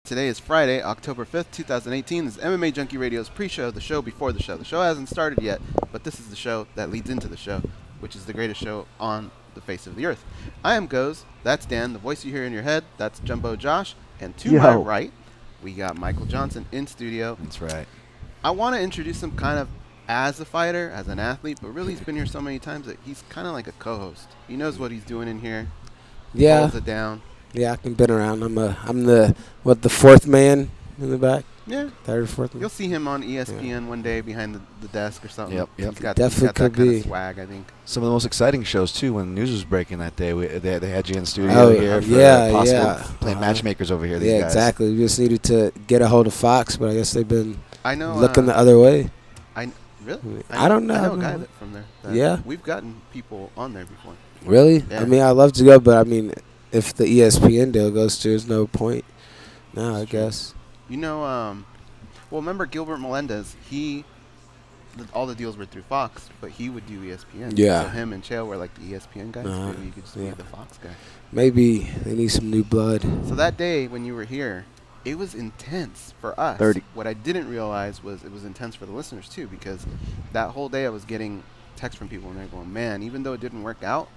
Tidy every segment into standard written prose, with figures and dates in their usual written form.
Today is Friday, October 5th, 2018. This is MMAjunkie Radio's pre-show, the show before the show. The show hasn't started yet, but this is the show that leads into the show, which is the greatest show on the face of the earth. I am Goz, that's Dan, the voice you hear in your head, that's Jumbo Josh, and to my right, we got Michael Johnson in studio. That's right. I want to introduce him kind of as a fighter, as an athlete, but really he's been here so many times that he's kind of like a co-host. He knows what he's doing in here. Yeah. Holds it down. Yeah, I've been around. I'm the fourth man in the back? Yeah. Third or fourth man? You'll see him on ESPN one day behind the desk or something. Yep. He's got Definitely that could kind be. of swag, I think. Some of the most exciting shows, too, when news was breaking that day. They had you in the studio Oh, here for yeah, possible yeah. playing matchmakers over here. These Yeah, guys. exactly. We just needed to get a hold of Fox, but I guess they've been looking the the other way. Really? I don't know. I know a guy from there. Yeah? We've gotten people on there before. Really? Yeah. I mean, I'd love to go, but I mean, if the ESPN deal goes through, there's no point. No, I guess. You know, well, remember Gilbert Melendez? All the deals were through Fox, but he would do ESPN. Yeah. So him and Chael were like the ESPN guys. Uh-huh. Maybe you could just be the Fox guy. Maybe they need some new blood. So that day when you were here, it was intense for us. 30. What I didn't realize was it was intense for the listeners too, because that whole day I was getting texts from people and they're going, man, even though it didn't work out,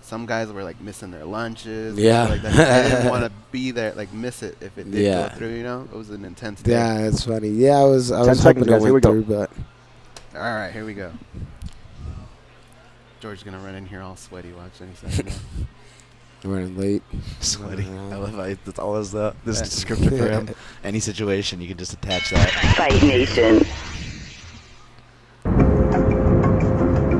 some guys were like missing their lunches. Yeah. Like that. They didn't want to be there, like miss it if it did Yeah. go through, you know? It was an intense day. Yeah, it's funny. Yeah, I was 10 hoping seconds, it guys. Here we went go. through, but All right, here we go. George's going to run in here all sweaty, watch any second now. running late. Sweaty. I love how that's always this descriptor for him. Any situation, you can just attach that. Fight Nation.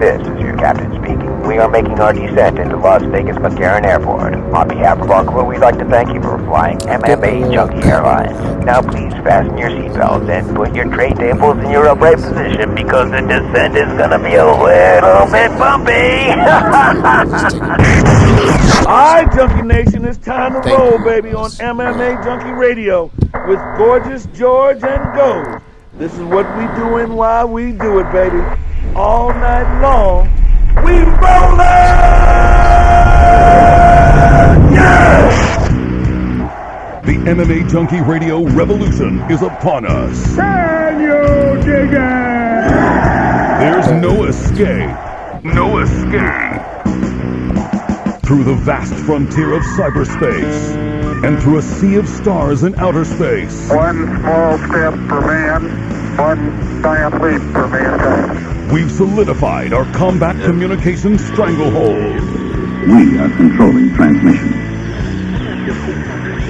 This is your captain speaking. We are making our descent into Las Vegas McCarran Airport. On behalf of our crew, we'd like to thank you for flying MMA Junkie Airlines. Now please fasten your seatbelts and put your tray tables in your upright position because the descent is going to be a little bit bumpy. Alright, Junkie Nation, it's time to roll, baby, on MMAjunkie Radio with Gorgeous George and Gold. This is what we doing while we do it, baby. All night long, we rollin'! Yes! The MMAjunkie Radio revolution is upon us. Can you dig it? There's no escape. No escape. Through the vast frontier of cyberspace and through a sea of stars in outer space. One small step for man, one giant leap for mankind. We've solidified our combat communications stranglehold. We are controlling transmission.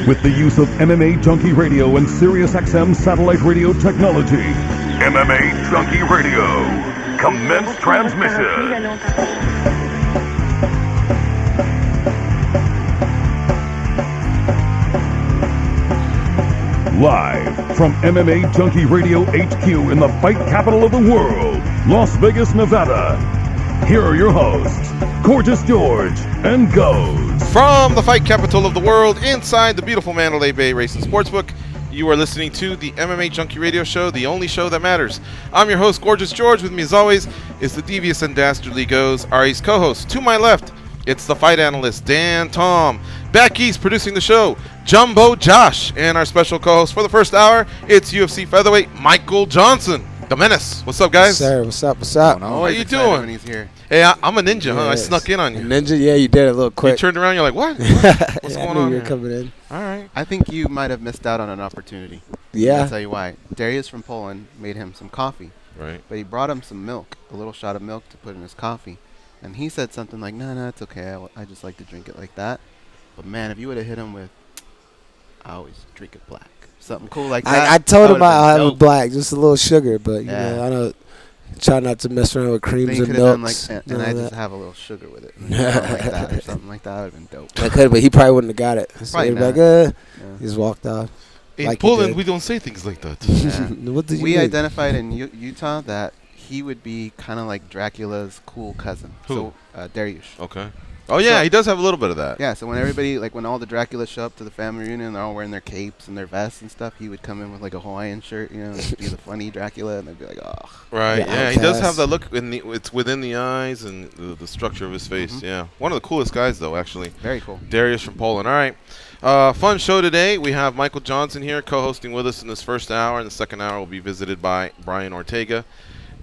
With the use of MMAjunkie Radio and SiriusXM satellite radio technology. MMAjunkie Radio. Commence transmission. Live from MMAjunkie Radio HQ in the fight capital of the world, Las Vegas, Nevada. Here are your hosts, Gorgeous George and Goz. From the fight capital of the world, inside the beautiful Mandalay Bay Racing Sportsbook, you are listening to the MMAjunkie Radio Show, the only show that matters. I'm your host, Gorgeous George. With me, as always, is the devious and dastardly Goz, our East co-host. To my left, it's the fight analyst, Dan Tom. Back east, producing the show, Jumbo Josh. And our special co-host for the first hour, it's UFC featherweight Michael Johnson, the Menace. What's up, guys? Yes, sir, what's up? What's up? How are you Excited when doing? he's here. Hey, I'm a ninja, huh? I Yes. snuck in on you. Ninja, yeah, you did it a little You quick. turned around, you're like, what? What's I going knew on you were here? coming in. All right. I think you might have missed out on an opportunity. Yeah. I'll tell you why. Darius from Poland made him some coffee, Right. but he brought him some milk, a little shot of milk to put in his coffee. And he said something like, no, it's okay. I just like to drink it like that. But, man, if you would have hit him with, I always drink it black. Something cool like that. I told that him I'll have would've it black, just a little sugar, but you Yeah. know, I don't try not to mess around with been dope. Then creams you and could have done like, milks. and and I all just that. have a little sugar with it. And something like that or something like that. That would have been dope. I could, but he probably wouldn't have got it. So Probably he'd be like, not. he Yeah. just walked off. In Like you Poland, did. we don't say things like that. Yeah. What did you We mean? identified in Utah that he would be kind of like Dracula's cool cousin. Who? So, Darius. Okay. Oh, yeah, So- he does have a little bit of that. Yeah, so when everybody, like when all the Draculas show up to the family reunion, they're all wearing their capes and their vests and stuff, he would come in with like a Hawaiian shirt, you know, and be the funny Dracula, and they'd be like, oh. Right, The yeah, he does outcast. have that look. It's within the eyes and the structure of his face, Mhm. yeah. One of the coolest guys, though, actually. Very cool. Darius from Poland. All right. Fun show today. We have Michael Johnson here co-hosting with us in this first hour. In the second hour, we'll be visited by Brian Ortega.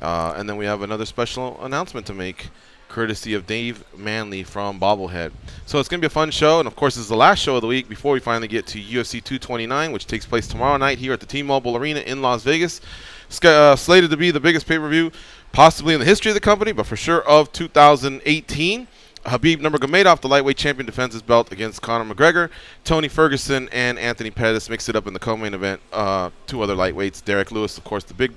And then we have another special announcement to make, courtesy of Dave Manley from Bobblehead. So it's going to be a fun show. And, of course, this is the last show of the week before we finally get to UFC 229, which takes place tomorrow night here at the T-Mobile Arena in Las Vegas. Slated to be the biggest pay-per-view possibly in the history of the company, but for sure of 2018. Habib Nurmagomedov, the lightweight champion, defends his belt against Conor McGregor. Tony Ferguson and Anthony Pettis mix it up in the co-main event. Two other lightweights. Derek Lewis, of course, the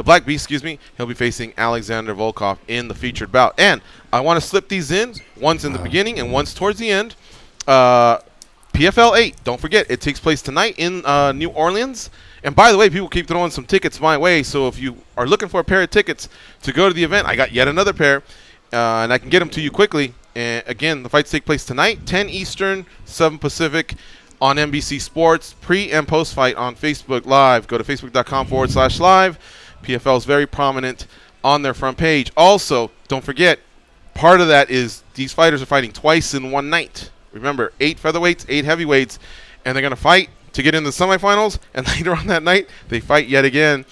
Black Beast, he'll be facing Alexander Volkov in the featured bout. And I want to slip these in, once in the beginning and once towards the end. PFL 8, don't forget, it takes place tonight in New Orleans. And by the way, people keep throwing some tickets my way, so if you are looking for a pair of tickets to go to the event, I got yet another pair, and I can get them to you quickly. And again, the fights take place tonight, 10 Eastern, 7 Pacific, on NBC Sports. Pre- and post-fight on Facebook Live. Go to facebook.com/live. PFL is very prominent on their front page. Also, don't forget, part of that is these fighters are fighting twice in one night. Remember, 8 featherweights, 8 heavyweights, and they're going to fight to get into the semifinals, and later on that night, they fight yet again.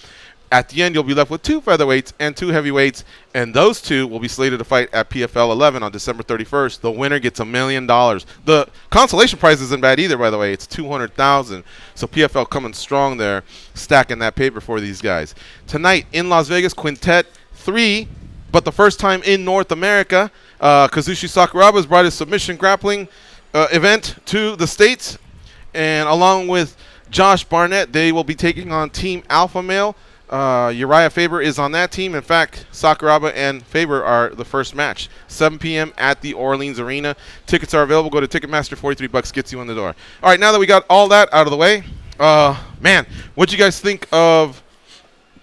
At the end, you'll be left with 2 featherweights and 2 heavyweights, and those 2 will be slated to fight at PFL 11 on December 31st. The winner gets $1 million. The consolation prize isn't bad either, by the way. It's $200,000. So PFL coming strong there, stacking that paper for these guys. Tonight in Las Vegas, Quintet 3, but the first time in North America. Kazushi Sakuraba has brought his submission grappling event to the States, and along with Josh Barnett, they will be taking on Team Alpha Male. Uriah Faber is on that team. In fact, Sakuraba and Faber are the first match. 7 p.m. at the Orleans Arena. Tickets are available. Go to Ticketmaster. $43 gets you in the door. All right, now that we got all that out of the way, man, what'd you guys think of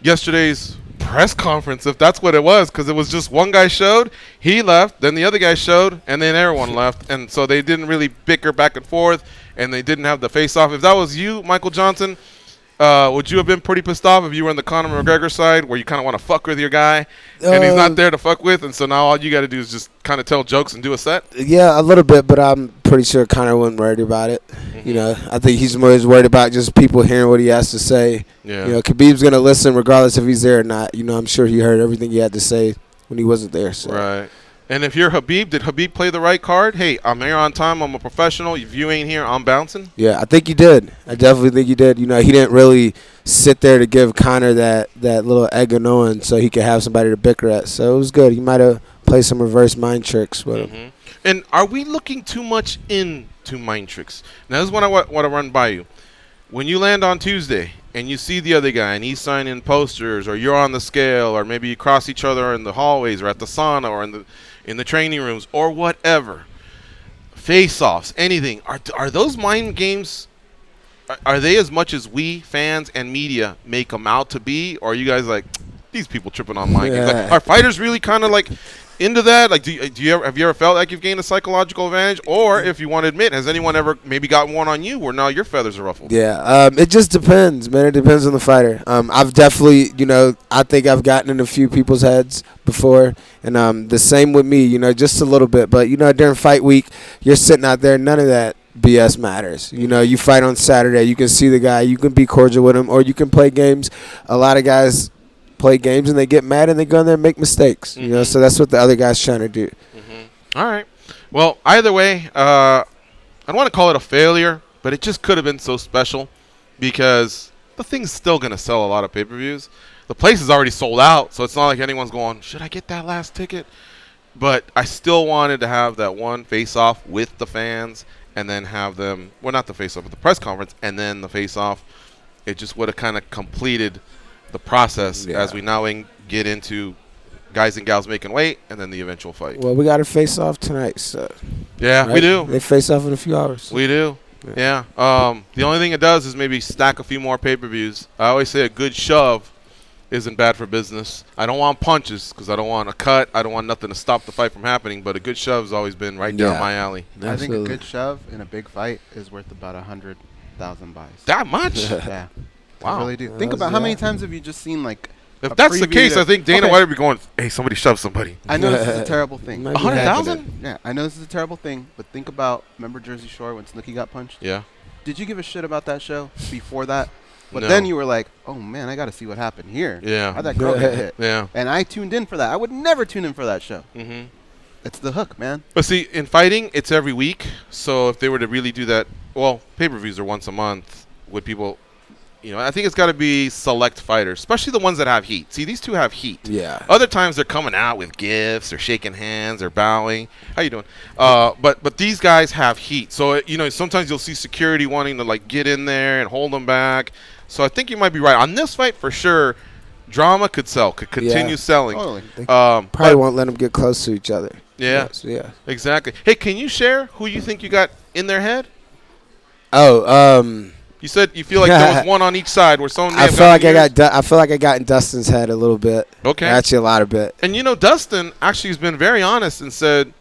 yesterday's press conference, if that's what it was? Because it was just one guy showed, he left, then the other guy showed, and then everyone left. And so they didn't really bicker back and forth, and they didn't have the face-off. If that was you, Michael Johnson, would you have been pretty pissed off if you were on the Conor McGregor side, where you kind of want to fuck with your guy, and he's not there to fuck with, and so now all you got to do is just kind of tell jokes and do a set? Yeah, a little bit, but I'm pretty sure Conor wasn't worried about it. Mm-hmm. You know, I think he's more worried about just people hearing what he has to say. Yeah. You know, Khabib's going to listen regardless if he's there or not. You know, I'm sure he heard everything he had to say when he wasn't there. So. Right. And if you're Habib, did Habib play the right card? Hey, I'm here on time. I'm a professional. If you ain't here, I'm bouncing. Yeah, I think he did. I definitely think he did. You know, he didn't really sit there to give Conor that little egg of knowing so he could have somebody to bicker at. So it was good. He might have played some reverse mind tricks with him. And are we looking too much into mind tricks? Now, this is what I want to run by you. When you land on Tuesday and you see the other guy and he's signing posters, or you're on the scale, or maybe you cross each other in the hallways or at the sauna or in the training rooms or whatever, face-offs, anything, are those mind games, are they as much as we fans and media make them out to be, or are you guys like, these people tripping on mind games? Like, are fighters really kind of like into that? Like, have you ever felt like you've gained a psychological advantage? Or if you want to admit, has anyone ever maybe gotten one on you where now your feathers are ruffled? Yeah, it just depends, man. It depends on the fighter. I've definitely, you know, I think I've gotten in a few people's heads before, and the same with me, you know, just a little bit. But, you know, during fight week, you're sitting out there, none of that BS matters. You know, you fight on Saturday, you can see the guy, you can be cordial with him, or you can play games. A lot of guys play games and they get mad and they go in there and make mistakes. You know, so that's what the other guy's trying to do. All right. Well, either way, I don't want to call it a failure, but it just could have been so special because the thing's still going to sell a lot of pay-per-views. The place is already sold out, so it's not like anyone's going, should I get that last ticket? But I still wanted to have that one face-off with the fans and then have them, well, not the face-off, but the press conference and then the face-off. It just would have kind of completed the process as we now get into guys and gals making weight and then the eventual fight. Well, we got to face off tonight, so. Yeah, right? We do. They face off in a few hours. We do. Yeah. The only thing it does is maybe stack a few more pay-per-views. I always say a good shove isn't bad for business. I don't want punches because I don't want a cut. I don't want nothing to stop the fight from happening, but a good shove has always been right down my alley. Absolutely. I think a good shove in a big fight is worth about 100,000 buys. That much? Yeah. Wow. I really do. Think about how many times have you just seen, like, If that's the case, I think Dana Okay. White would be going, hey, somebody shove somebody. I know this is a terrible thing. Might be 100,000? happening. Yeah, I know this is a terrible thing, but think about, remember Jersey Shore when Snooki got punched? Yeah. Did you give a shit about that show before that? But No. then you were like, oh man, I got to see what happened here. Yeah. How'd that girl get hit? Yeah. And I tuned in for that. I would never tune in for that show. Mm-hmm. It's the hook, man. But see, in fighting, it's every week. So if they were to really do that, well, pay-per-views are once a month. Would people, I think it's got to be select fighters, especially the ones that have heat. See, these two have heat. Yeah. Other times they're coming out with gifts or shaking hands or bowing. How you doing? But these guys have heat. So, sometimes you'll see security wanting to, get in there and hold them back. So I think you might be right. On this fight, for sure, drama could sell, could continue selling. Totally. Probably won't let them get close to each other. Yeah. Yes, yeah. Exactly. Hey, can you share who you think you got in their head? Oh, You said you feel like there was one on each side where someone may I have feel like gotten yours? I feel like I got in Dustin's head a little bit. Okay. Actually, a lot of bit. And Dustin actually has been very honest and said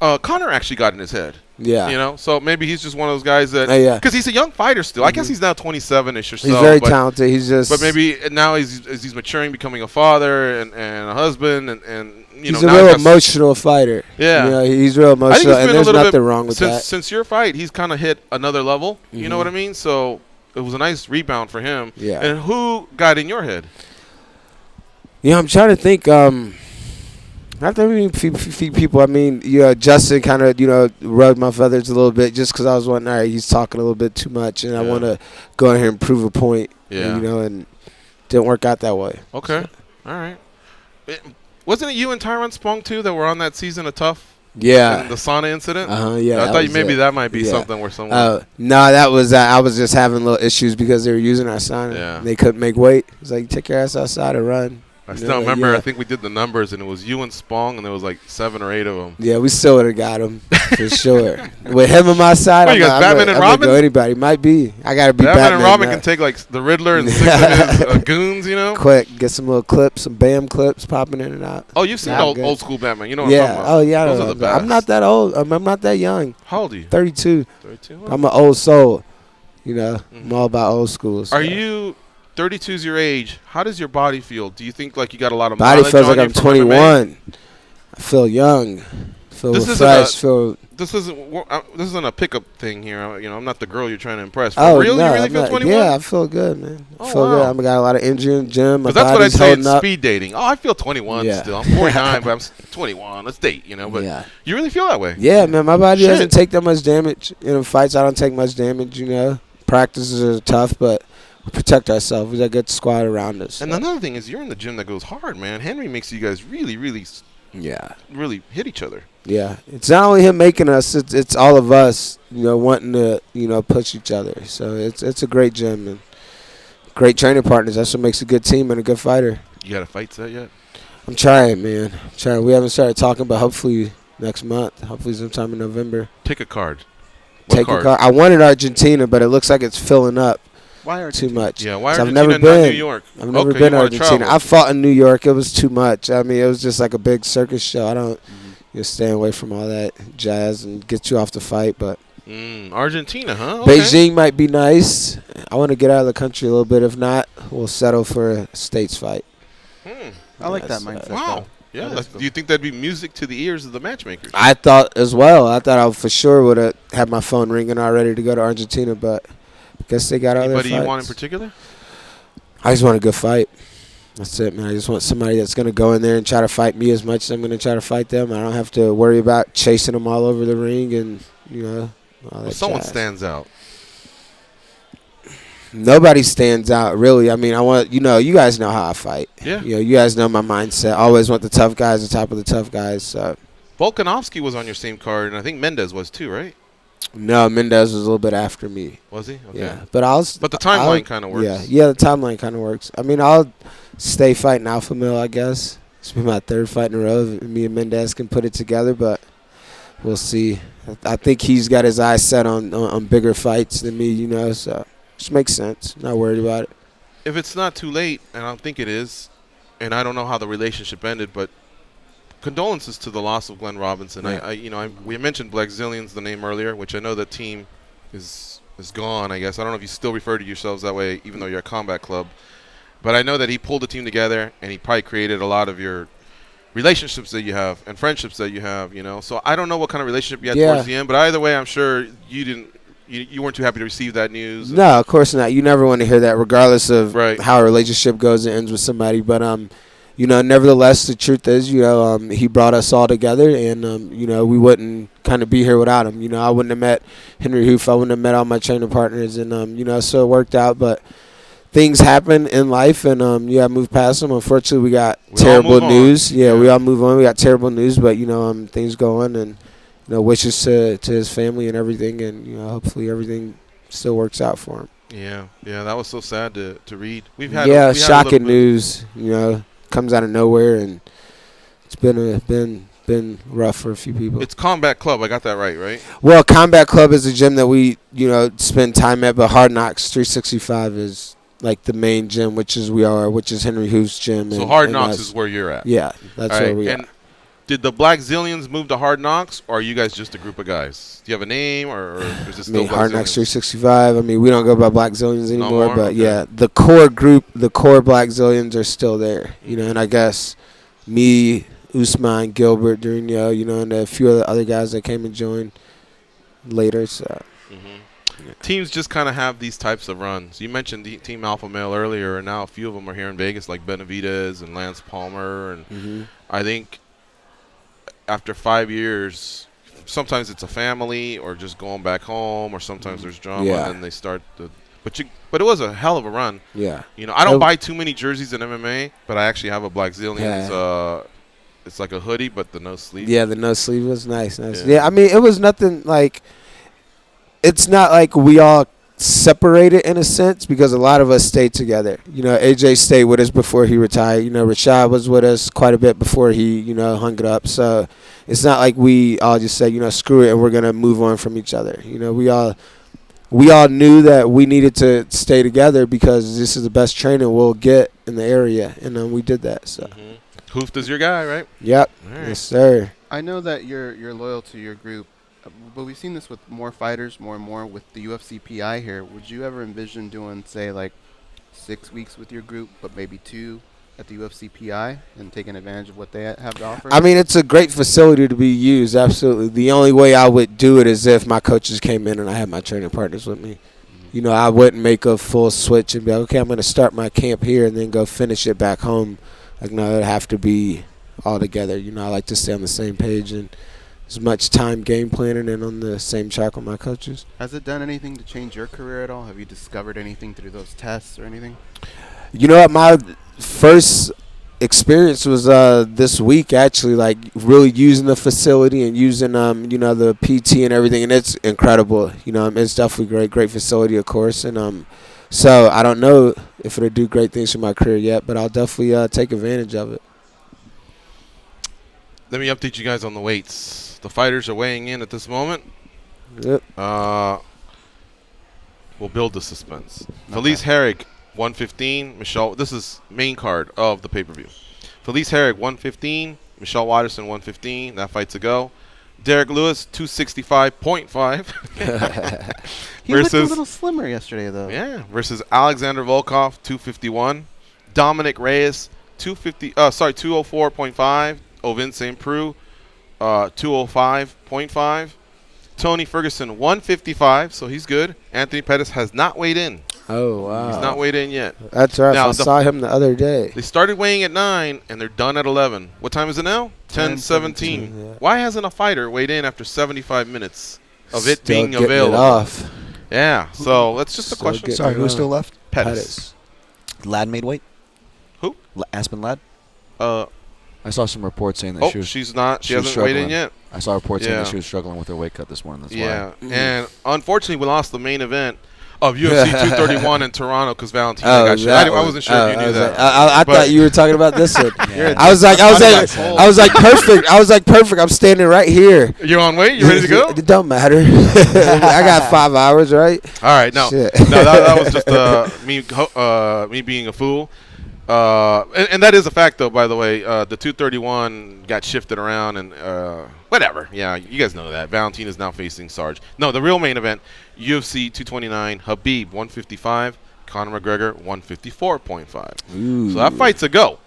Connor actually got in his head. Yeah. So maybe he's just one of those guys that, Yeah. because he's a young fighter still. I guess he's now 27-ish or so. He's very but, talented. He's just. But maybe now as he's maturing, becoming a father and a husband, and he's a now real he has- emotional fighter. Yeah. He's real I think emotional, it's and been a there's little nothing bit wrong with that. since your fight. He's kind of hit another level. You know what I mean? So it was a nice rebound for him. Yeah. And who got in your head? I'm trying to think. Not that many people. I mean, Justin kind of, rubbed my feathers a little bit just because I was wondering, all right, he's talking a little bit too much, and I want to go in here and prove a point. Yeah. And didn't work out that way. Okay. All right. Wasn't it you and Tyron Spong, too, that were on that season of Tough? Yeah. And the sauna incident? Yeah. I thought maybe that might be something where someone... No, that was I was just having little issues because they were using our sauna. Yeah. They couldn't make weight. It's like, take your ass outside and run. I still remember, I think we did the numbers, and it was you and Spong, and there was 7 or 8 of them. Yeah, we still would have got him for sure. With him on my side, What, you guys, Batman and Robin? Go anybody. Might be. I got to be Batman Batman. and Robin now. can take the Riddler and 6 of his goons, Quick, get some little clips, some Bam clips popping in and out. Oh, you've seen Nah, old school Batman. You know what I'm talking about. Oh, yeah. Those are the best. I'm not that old. I'm not that young. How old are you? 32. 32? I'm an old soul. I'm all about old school. So. Are you... 32 is your age. How does your body feel? Do you think you got a lot of Body mileage feels on like you I'm from 21. MMA? I feel young. Feel This refreshed. This isn't a pickup thing here. I'm not the girl you're trying to impress. For Oh, real? no, you really I'm feel not. 21? Yeah, I feel good, man. I Oh, feel good. wow. I got a lot of energy in the gym. My Because that's what I body's say holding in up. speed dating. Oh, I feel 21 Yeah. still. I'm 49, but I'm 21. Let's date, But Yeah. you really feel that way? Yeah, man. My body Shit. doesn't take that much damage. In fights, I don't take much damage, Practices are tough, but we protect ourselves. We got a good squad around us. And so. another thing is you're in the gym that goes hard, man. Henry makes you guys really, really, really hit each other. Yeah. It's not only him making us, it's all of us, wanting to, push each other. So it's a great gym and great training partners. That's what makes a good team and a good fighter. You got a fight set yet? I'm trying, man. We haven't started talking, but hopefully next month. Hopefully sometime in November. Take a card. Take a card. I wanted Argentina, but it looks like it's filling up. Why too much? Yeah, why 'Cause Argentina I've never and been. not New York? I've never Okay, been you wanna Argentina. travel. I fought in New York. It was too much. I mean, it was just like a big circus show. I don't stay away from all that jazz and get you off the fight. But Argentina, huh? Okay. Beijing might be nice. I want to get out of the country a little bit. If not, we'll settle for a states fight. I like that mindset. Wow. Yeah. Do you think that'd be music to the ears of the matchmakers? I thought as well. I thought I for sure would have had my phone ringing already to go to Argentina, but I guess they got other fights. Anybody you want in particular? I just want a good fight. That's it, man. I just want somebody that's going to go in there and try to fight me as much as I'm going to try to fight them. I don't have to worry about chasing them all over the ring and, all that Someone jazz. stands out. Nobody stands out, really. I mean, I want, you guys know how I fight. Yeah. You guys know my mindset. I always want the tough guys on top of the tough guys. So. Volkanovski was on your same card, and I think Mendez was too, right? No, Mendez was a little bit after me. Was he? Okay. Yeah, but the timeline kind of works. Yeah, the timeline kind of works. I mean, I'll stay fighting Alpha Male, I guess. It's been my third fight in a row. Me and Mendez can put it together, but we'll see. I think he's got his eyes set on bigger fights than me, so just makes sense. Not worried about it. If it's not too late, and I don't think it is, and I don't know how the relationship ended, but condolences to the loss of Glenn Robinson. Yeah. We mentioned Blackzilians, the name earlier, which I know that team is gone, I guess. I don't know if you still refer to yourselves that way, even though you're a combat club. But I know that he pulled the team together, and he probably created a lot of your relationships that you have and friendships that you have, you know. So I don't know what kind of relationship you had towards the end, but either way, I'm sure you weren't too happy to receive that news. No, of course not. You never want to hear that, regardless of Right. how a relationship goes and ends with somebody. But you know, nevertheless, the truth is, you know, he brought us all together, and you know, we wouldn't kind of be here without him. You know, I wouldn't have met Henry Hoof, I wouldn't have met all my training partners, and you know, so it worked out, but. Things happen in life, and you got to move past them. Unfortunately, we got terrible news. Yeah, we all move on. We got terrible news, but, you know, things go on, and, you know, wishes to his family and everything, and, you know, hopefully everything still works out for him. Yeah, that was so sad to read. We had shocking news, you know, comes out of nowhere, and it's been rough for a few people. It's Combat Club. I got that right? Well, Combat Club is a gym that we, you know, spend time at, but Hard Knocks 365 is like the main gym, which is Henry Hoof's gym. So Hard Knocks is where you're at. Yeah, that's where we are. Did the Black Zillions move to Hard Knocks, or are you guys just a group of guys? Do you have a name, or is it still Black Hard Zillions? Knocks 365. I mean, we don't go by Black Zillions anymore, No more? but Okay. yeah, the core group, the core Black Zillions are still there. You know, and I guess me, Usman, Gilbert, Durinho, you know, and a few of the other guys that came and joined later. So. Teams just kind of have these types of runs. You mentioned Team Alpha Male earlier, and now a few of them are here in Vegas, like Benavidez and Lance Palmer. And I think after 5 years, sometimes it's a family or just going back home, or sometimes there's drama, and then they start the. But it was a hell of a run. Yeah. You know, I don't buy too many jerseys in MMA, but I actually have a Black Zillions. It's like a hoodie, but the no sleeve. Yeah, the no sleeve was nice. Yeah, I mean, it was nothing like. It's not like we all separated in a sense, because a lot of us stayed together. You know, AJ stayed with us before he retired. You know, Rashad was with us quite a bit before he, you know, hung it up. So it's not like we all just said, you know, screw it and we're going to move on from each other. You know, we all knew that we needed to stay together because this is the best training we'll get in the area, and we did that. So Hoofed is your guy, right? Yep. Right. Yes, sir. I know that you're loyal to your group, but we've seen this with more fighters, more and more with the UFC PI here. Would you ever envision doing, say, like 6 weeks with your group, but maybe 2 at the UFC PI and taking advantage of what they have to offer? I mean, it's a great facility to be used, absolutely. The only way I would do it is if my coaches came in and I had my training partners with me. You know, I wouldn't make a full switch and be like, okay, I'm going to start my camp here and then go finish it back home. Like, no, it would have to be all together. You know, I like to stay on the same page and as much time game planning and on the same track with my coaches. Has it done anything to change your career at all? Have you discovered anything through those tests or anything? You know what? My first experience was this week, actually, like really using the facility and using, you know, the PT and everything. And it's incredible. You know, it's definitely great facility, of course. And so I don't know if it'll do great things for my career yet, but I'll definitely take advantage of it. Let me update you guys on the weights. The fighters are weighing in at this moment. Yep. We'll build the suspense. Okay. Felice Herrig, 115. Michelle, this is main card of the pay-per-view. Felice Herrig, 115. Michelle Watterson, 115. That fight's a go. Derek Lewis, 265.5. He looked a little slimmer yesterday, though. Yeah. Versus Alexander Volkov, 251. Dominic Reyes, 204.5. Ovin St. Preux, 205.5. Tony Ferguson, 155, so he's good. Anthony Pettis has not weighed in. Oh, wow. He's not weighed in yet. That's right. I saw him the other day. They started weighing at 9, and they're done at 11. What time is it now? 10:17. Yeah. Why hasn't a fighter weighed in after 75 minutes of it Still being available? It off. Yeah, so that's just a question. Sorry, who's still left? Pettis. Lad made weight? Who? Aspen Lad? I saw some reports saying that she's not. She hasn't weighed in yet. I saw reports saying that she was struggling with her weight cut this morning. That's why. And unfortunately, we lost the main event of UFC 231 in Toronto because Valentina got shot. I wasn't sure if you knew that. I thought you were talking about this one. I was like perfect. I was like perfect. I'm standing right here. You on weight? You ready to go? It don't matter. I got 5 hours, right? All right, no, that was just me being a fool. And that is a fact, though, by the way. The 231 got shifted around and whatever. Yeah, you guys know that. Valentina is now facing Sarge. No, the real main event, UFC 229, Habib 155, Conor McGregor 154.5. So that fight's a go.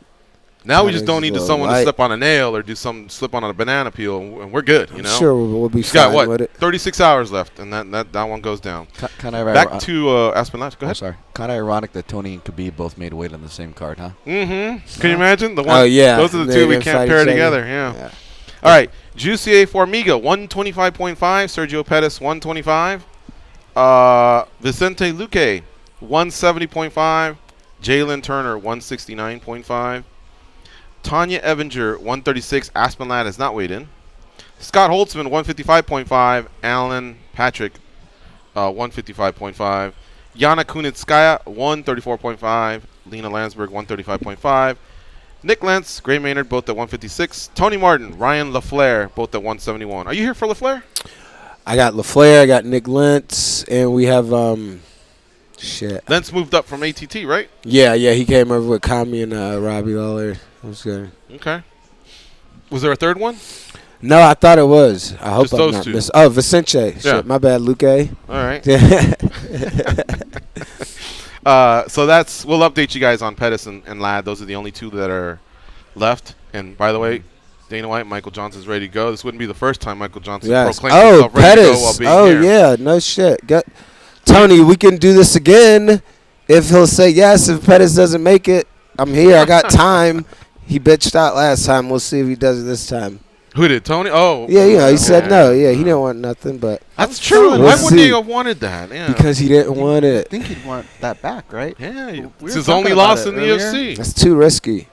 Now we just don't need someone to slip on a nail or slip on a banana peel, and we're good. You know. Sure, we'll be fine got what? With it. 36 hours left, and that one goes down. Kind of back to Aspen Labs. Go ahead. Sorry. Kind of ironic that Tony and Khabib both made weight on the same card, huh? Mm-hmm. Can you imagine the one? Oh yeah. Those are the two we can't pair together. Yeah. All right. Jussier Formiga 125.5. Sergio Pettis 125. Vicente Luque 170.5. Jalen Turner 169.5. Tanya Evinger 136. Aspen Ladd has not weighed in. Scott Holtzman 155.5. Alan Patrick 155.5. Yana Kunitskaya 134.5. Lena Landsberg 135.5. Nick Lentz, Gray Maynard both at 156. Tony Martin, Ryan LaFleur both at 171. Are you here for LaFleur? I got LaFleur, I got Nick Lentz, and we have shit. Lentz moved up from ATT, right? Yeah, he came over with Kami and Robbie Lawler. That was good. Okay. Was there a third one? No, I thought it was. I hope just I'm those not two. missing. Oh, Vicente. Yeah. Shit, my bad, Luque. All right. So we'll update you guys on Pettis and Ladd. Those are the only two that are left. And by the way, Dana White, Michael Johnson's ready to go. This wouldn't be the first time Michael Johnson proclaimed himself ready to go while being here. Yeah, no shit. Tony, we can do this again if he'll say yes. If Pettis doesn't make it, I'm here. I got time. He bitched out last time. We'll see if he does it this time. Who did? Tony? Oh. Yeah, he said no. Yeah, he didn't want nothing, but. That's true. Why wouldn't he have wanted that? Yeah. Because he didn't want it. I think he'd want that back, right? Yeah. It's his only loss in the UFC. That's too risky.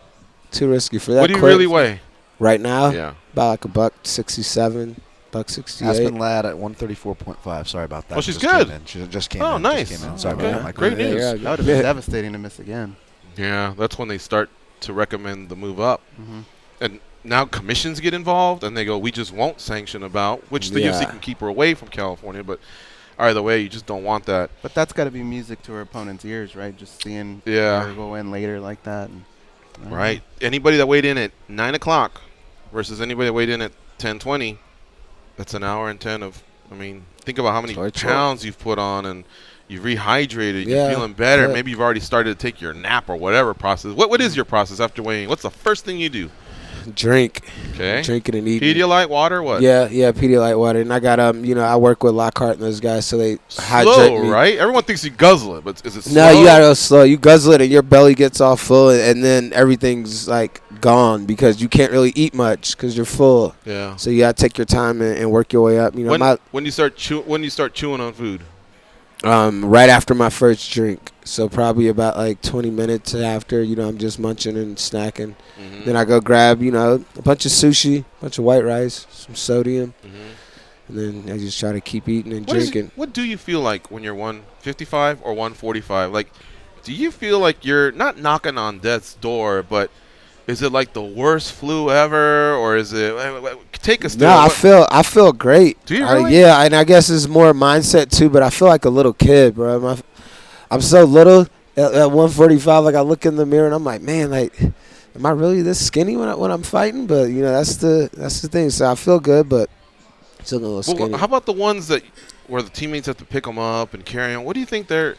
Too risky for that. What do you really weigh? Right now? Yeah. About like $167, $168. Aspen Ladd at 134.5. Sorry about that. Oh, she's good. She just came in. Oh, nice. Just came in. Sorry okay. about that. Great news. That would have been devastating to miss again. Yeah, that's when they start to recommend the move up. Mm-hmm. And now commissions get involved, and they go, we just won't sanction a bout, which the UFC can keep her away from California. But either way, you just don't want that. But that's got to be music to her opponent's ears, right? Just seeing her go in later like that. And, right. Anybody that weighed in at 9 o'clock versus anybody that weighed in at 10:20, that's an hour and 10 of, think about how many pounds you've put on, and you've rehydrated, you're feeling better. Yeah. Maybe you've already started to take your nap or whatever process. What is your process after weighing? What's the first thing you do? Drink. Okay. Drinking and eating. Pedialyte water, what? Yeah, Pedialyte water. And I got, I work with Lockhart and those guys, so they hydrate slow, me. right? Everyone thinks you guzzle it, but is it slow? No, you got to go slow. You guzzle it and your belly gets all full, and then everything's, like, gone because you can't really eat much because you're full. Yeah. So you got to take your time and work your way up. You know, when you start chewing on food? Right after my first drink. So probably about like 20 minutes after, I'm just munching and snacking. Mm-hmm. Then I go grab, a bunch of sushi, a bunch of white rice, some sodium. Mm-hmm. And then I just try to keep eating and drinking. What do you feel like when you're 155 or 145? Like, do you feel like you're not knocking on death's door, but is it like the worst flu ever, or is it? Take us through. No, I feel great. Do you really? Yeah, and I guess it's more mindset too. But I feel like a little kid, bro. I'm so little at 145. Like I look in the mirror and I'm like, man, like, am I really this skinny when I'm fighting? But that's the thing. So I feel good, but still a little skinny. How about the ones where the teammates have to pick them up and carry them? What do you think they're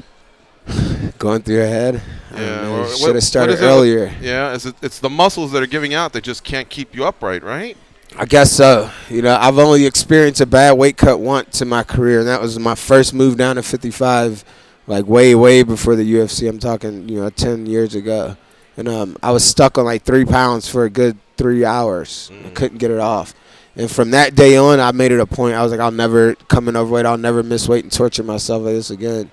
going through your head? Yeah, should have started earlier. Yeah, it's the muscles that are giving out that just can't keep you upright, right? I guess so. I've only experienced a bad weight cut once in my career, and that was my first move down to 55, like way, way before the UFC. I'm talking, 10 years ago. And I was stuck on like 3 pounds for a good 3 hours. I couldn't get it off. And from that day on, I made it a point. I was like, I'll never come in overweight. I'll never miss weight and torture myself like this again.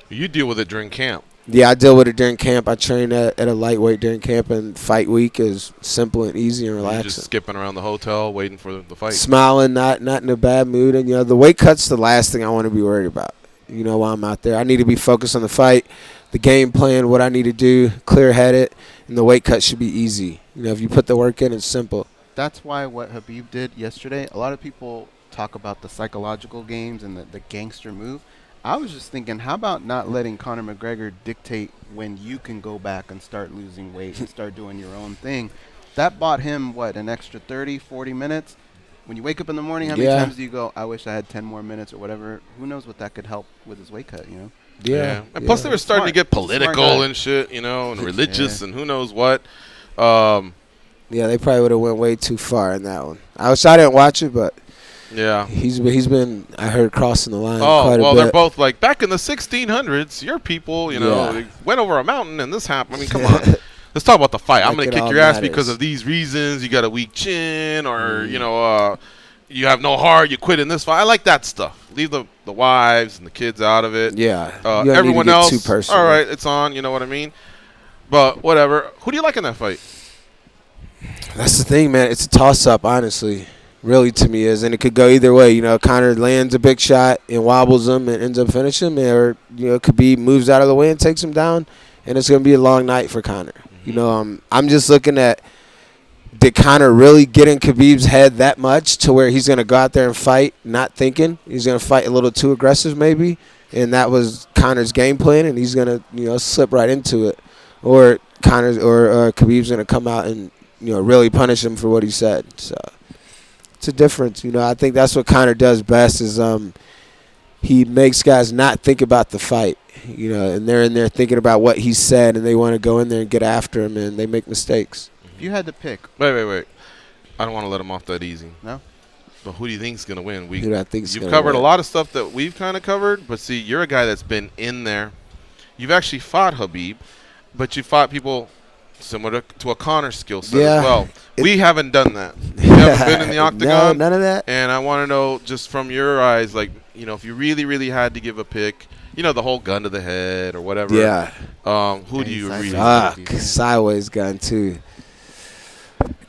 You deal with it during camp. Yeah, I deal with it during camp. I train at a lightweight during camp, and fight week is simple and easy and relaxing. You're just skipping around the hotel waiting for the fight. Smiling, not in a bad mood. And, the weight cut's the last thing I want to be worried about, while I'm out there. I need to be focused on the fight, the game plan, what I need to do, clear-headed, and the weight cut should be easy. If you put the work in, it's simple. That's why what Khabib did yesterday, a lot of people talk about the psychological games and the gangster move. I was just thinking, how about not letting Conor McGregor dictate when you can go back and start losing weight and start doing your own thing? That bought him, an extra 30, 40 minutes? when you wake up in the morning, how many Yeah. times do you go, I wish I had 10 more minutes or whatever? Who knows what that could help with his weight cut, you know? Yeah. And plus, they were starting Smart. to get Smart political guy. and shit, you know, and religious Yeah. and who knows what. Yeah, they probably would have went way too far in that one. I didn't watch it, but Yeah. he's been I heard crossing the line Oh, quite a well, bit. they're both like, back in the 1600s, your people, you know, Yeah. they went over a mountain and this happened. I mean, come on. Let's talk about the fight. I'm Like going it to kick all your ass matters. because of these reasons. You got a weak chin or, you know, you have no heart. You quit in this fight. I like that stuff. Leave the wives and the kids out of it. Yeah. You don't need to Everyone get else, too personal. all right, it's on. You know what I mean? But whatever. Who do you like in that fight? That's the thing, man. It's a toss-up, honestly. Really, to me, is. And it could go either way. You know, Conor lands a big shot and wobbles him and ends up finishing him. Or, you know, it could be moves out of the way and takes him down. And it's going to be a long night for Conor. You know, I'm just looking at, did Conor really get in Khabib's head that much to where he's going to go out there and fight not thinking? He's going to fight a little too aggressive maybe. And that was Conor's game plan, and he's going to, you know, slip right into it. Or Khabib's going to come out and, you know, really punish him for what he said. So it's a difference. You know, I think that's what Conor does best is he makes guys not think about the fight. You know, and they're in there thinking about what he said, and they want to go in there and get after him, and they make mistakes. If you had to pick. Wait. I don't want to let him off that easy. No? But who do you think is going to win? Who do I think is You've gonna covered win? a lot of stuff that we've kind of covered, but see, you're a guy that's been in there. You've actually fought Khabib, but you fought people similar to a Conor skill set Yeah. as well. We haven't done that. We haven't been in the octagon. No, none of that. And I want to know, just from your eyes, like, you know, if you really, really had to give a pick, you know, the whole gun to the head or whatever. Yeah. Who do you really? Fuck, sideways gun too.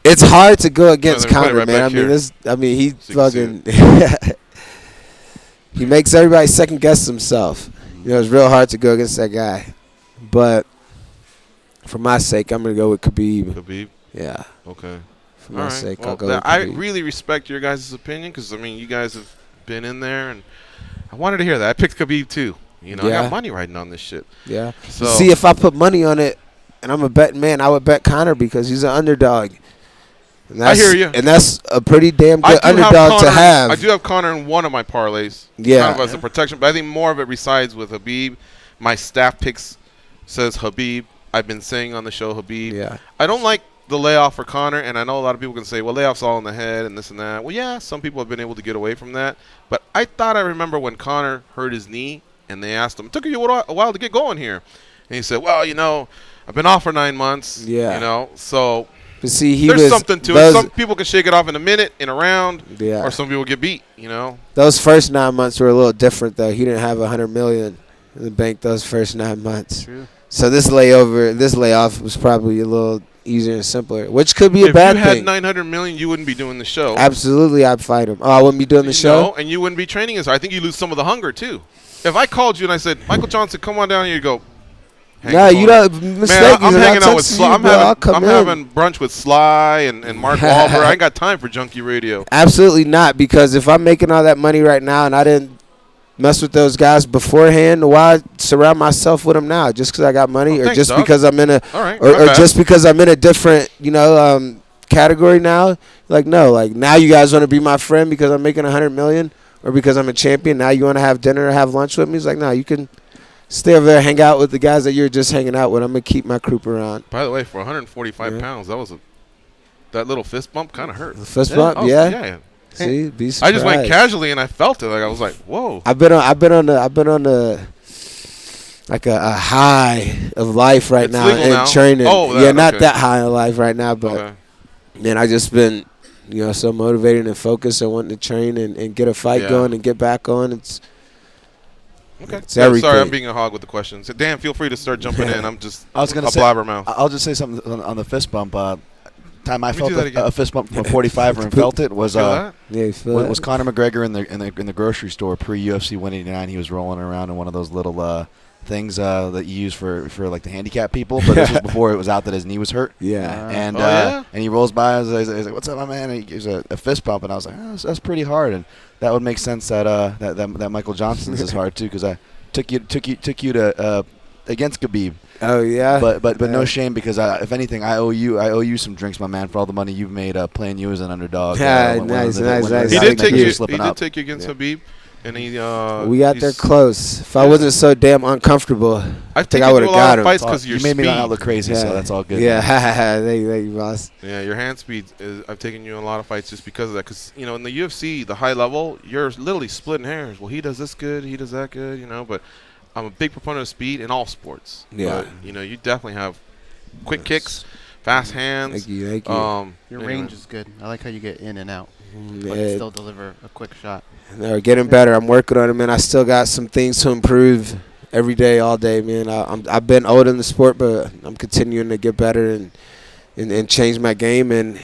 It's hard to go against let me put it Conor, right man. back here. He So you can fucking he makes everybody second guess himself. You know, it's real hard to go against that guy. But for my sake, I'm gonna go with Khabib. Khabib. Yeah. Okay. For my sake, Well, I'll go with I Khabib. really respect your guys' opinion because, I mean, you guys have been in there, and I wanted to hear that. I picked Khabib, too. You know, I Yeah. got money riding on this shit. Yeah. So, See, if I put money on it, and I'm a betting man, I would bet Conor because he's an underdog. And I hear you. And that's a pretty damn I good do have underdog to Conor- have. I do have Conor in one of my parlays. Yeah. Kind of as a protection, but I think more of it resides with Khabib. My staff picks says Khabib. I've been saying on the show Khabib. Yeah. I don't like the layoff for Conor, and I know a lot of people can say, well, layoff's all in the head and this and that. Well, yeah, some people have been able to get away from that. But I thought I remember when Conor hurt his knee, and they asked him, it took you a while to get going here. And he said, well, you know, I've been off for 9 months. Yeah. You know, so But see, there's something to it. those, Some people can shake it off in a minute, in a round, Yeah. or some people get beat, you know. Those first 9 months were a little different, though. He didn't have $100 million in the bank those first 9 months. True. So this layoff was probably a little easier and simpler, which could be a If bad you had thing. $900 million, you wouldn't be doing the show. Absolutely, I'd fight him. Oh, I wouldn't be doing the show? No, and you wouldn't be training as hard. I think you lose some of the hunger, too. If I called you and I said, Michael Johnson, come on down here, you go, No, you don't mistake me. I'm when I hanging out with text Sly. you, I'm bro, I'll come having brunch with Sly and Mark Wahlberg. I ain't got time for Junkie Radio. Absolutely not, because if I'm making all that money right now and I didn't mess with those guys beforehand, why surround myself with them now? Just because I got money, Oh, or thanks, just dog. because I'm in a, All right, or my bad. just because I'm in a different, category now? Like, no, like now you guys want to be my friend because I'm making $100 million, or because I'm a champion. Now you want to have dinner or have lunch with me? It's like, no, you can stay over there, hang out with the guys that you're just hanging out with. I'm gonna keep my group around. By the way, for 145 Yeah. pounds, that little fist bump kind of hurt. The fist bump, yeah. Yeah. See, be surprised. I just went casually and I felt it. Like I was like, whoa. I've been on the like a high of life right It's now legal in now? training. Oh, yeah, not okay. that high of life right now, but Okay. man, I just been so motivated and focused and wanting to train and get a fight Yeah. going and get back on. It's Okay. It's Yeah, everything. sorry, I'm being a hog with the questions. Dan, feel free to start jumping in. I'm just I was gonna a say, blabbermouth. I'll just say something on the fist bump. Time I Let me felt do that again. a fist bump from a 45er and felt it was Feel that? yeah, you feel was that? Conor McGregor in the grocery store pre UFC 189. He was rolling around in one of those little things that you use for like the handicapped people. But this was before it was out that his knee was hurt. Yeah. And Oh, yeah? and he rolls by and he's like, "What's up, my man?" And he gives a fist bump, and I was like, "Oh, that's pretty hard." And that would make sense that that Michael Johnson's is hard too, because I took you to against Khabib. Oh yeah. But no shame, because if anything, I owe you some drinks, my man, for all the money you've made playing you as an underdog. Yeah, nice. He did take you against Khabib, and he. We got there close. If I wasn't so damn uncomfortable, I think I would have got him. Fights because you made me not look crazy, so that's all good. Yeah, thank you, boss. Yeah, your hand speed I've taken you in a lot of fights just because of that. Because in the UFC, the high level, you're literally splitting hairs. Well, he does this good, he does that good, But I'm a big proponent of speed in all sports. Yeah. But, you definitely have quick kicks, fast hands. Thank you. Your range is good. I like how you get in and out, but still deliver a quick shot. No, getting better. I'm working on it, man. I still got some things to improve every day, all day, man. I've been old in the sport, but I'm continuing to get better and change my game and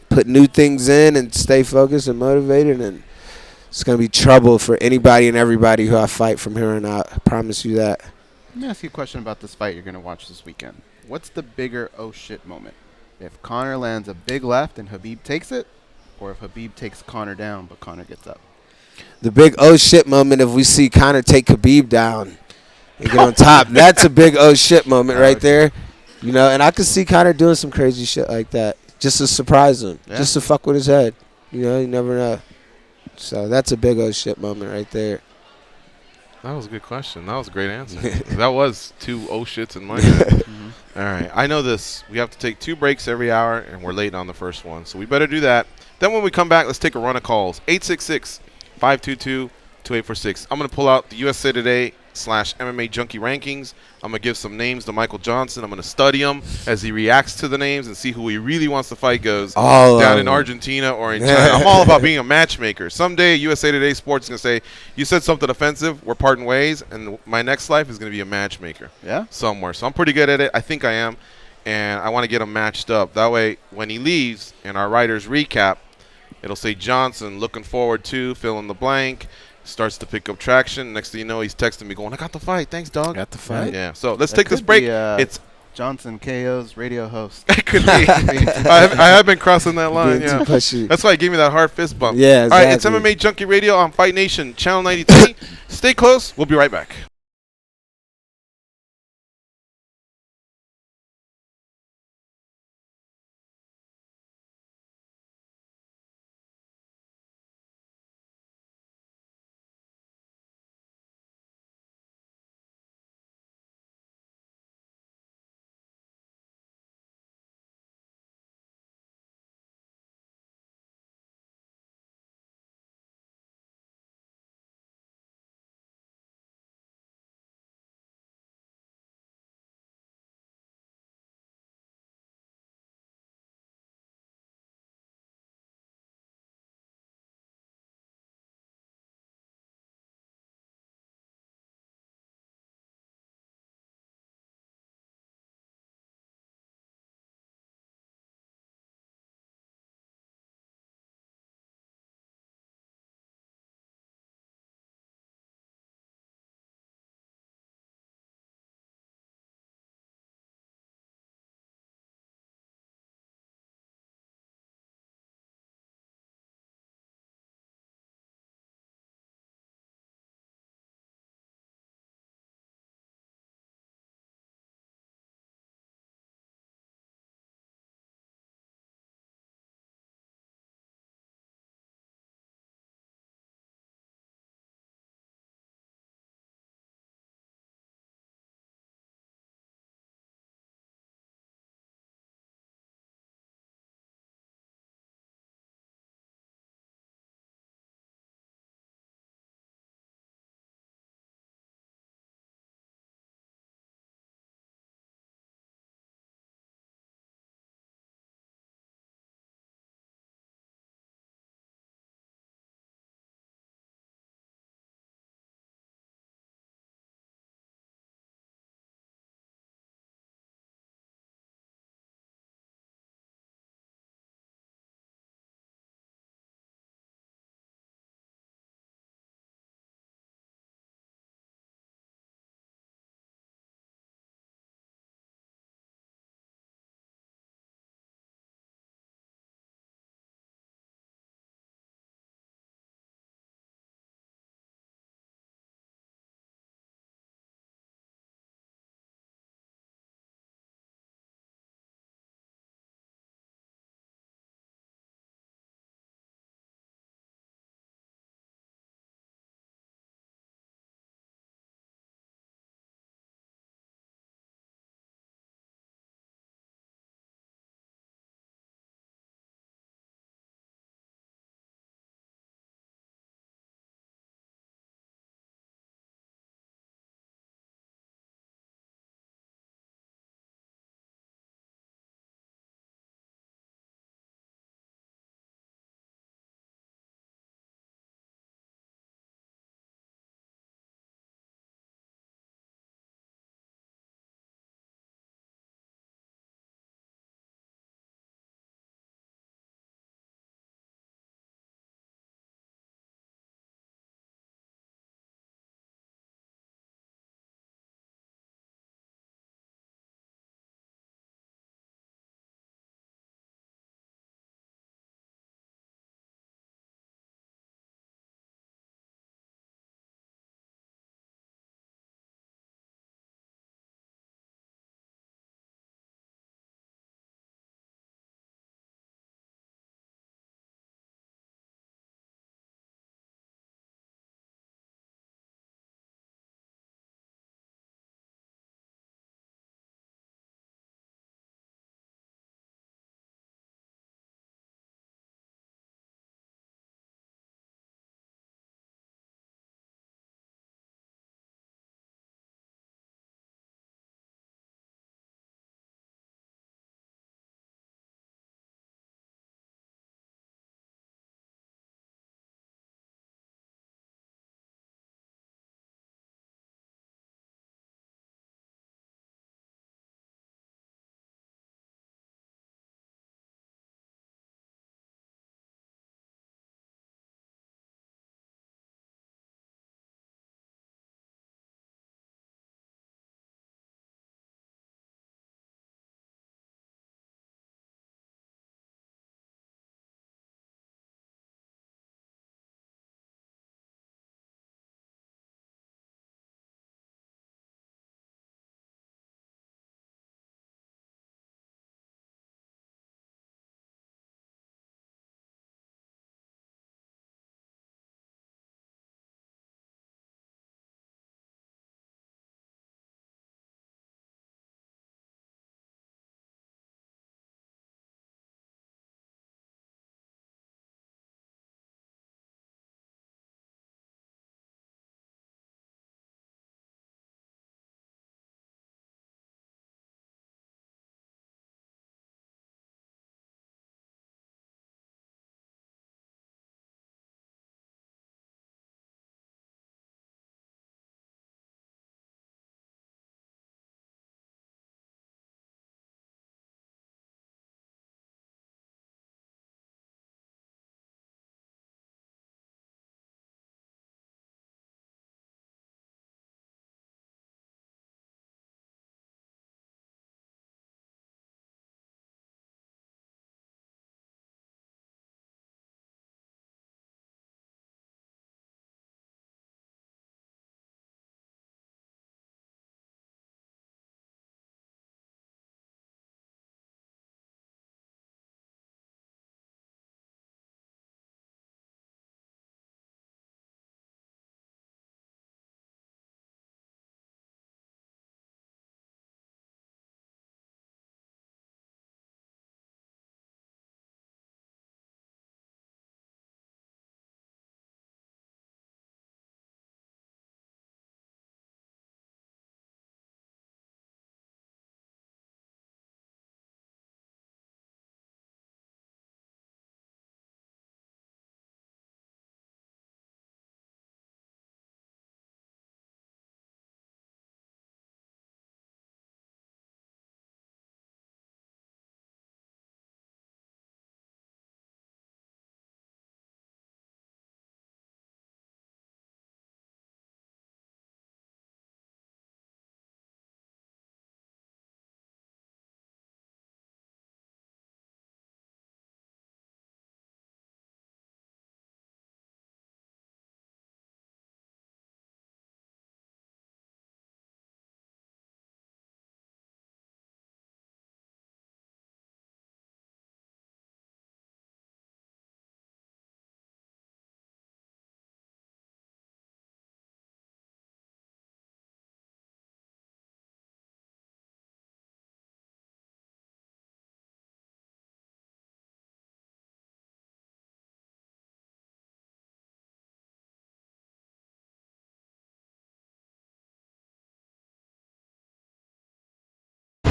put new things in and stay focused and motivated. And it's going to be trouble for anybody and everybody who I fight from here on out. I promise you that. Let me ask you a question about this fight you're going to watch this weekend. What's the bigger oh shit moment? If Conor lands a big left and Khabib takes it, or if Khabib takes Conor down but Conor gets up? The big oh shit moment if we see Conor take Khabib down and get on top. That's a big oh shit moment right there. And I could see Conor doing some crazy shit like that just to surprise him, just to fuck with his head. You never know. So that's a big oh shit moment right there. That was a good question. That was a great answer. That was two oh shits in my head. All right. I know this. We have to take 2 breaks every hour, and we're late on the first one. So we better do that. Then when we come back, let's take a run of calls. 866-522-2846. I'm going to pull out the USA Today /MMA Junkie rankings. I'm going to give some names to Michael Johnson. I'm going to study him as he reacts to the names and see who he really wants to fight goes down in Argentina or in China. I'm all about being a matchmaker. Someday USA Today Sports is going to say, you said something offensive, we're parting ways, and my next life is going to be a matchmaker somewhere. So I'm pretty good at it. I think I am, and I want to get him matched up. That way, when he leaves and our writers recap, it'll say Johnson, looking forward to, fill in the blank. Starts to pick up traction. Next thing you know, he's texting me going, I got the fight. Thanks, dog. Got the fight. Yeah. So let's take this break. It's Johnson KO's radio host. It could be. I have been crossing that line. Yeah. That's why he gave me that hard fist bump. Yeah, exactly. All right, it's MMA Junkie Radio on Fight Nation, Channel 93. Stay close. We'll be right back.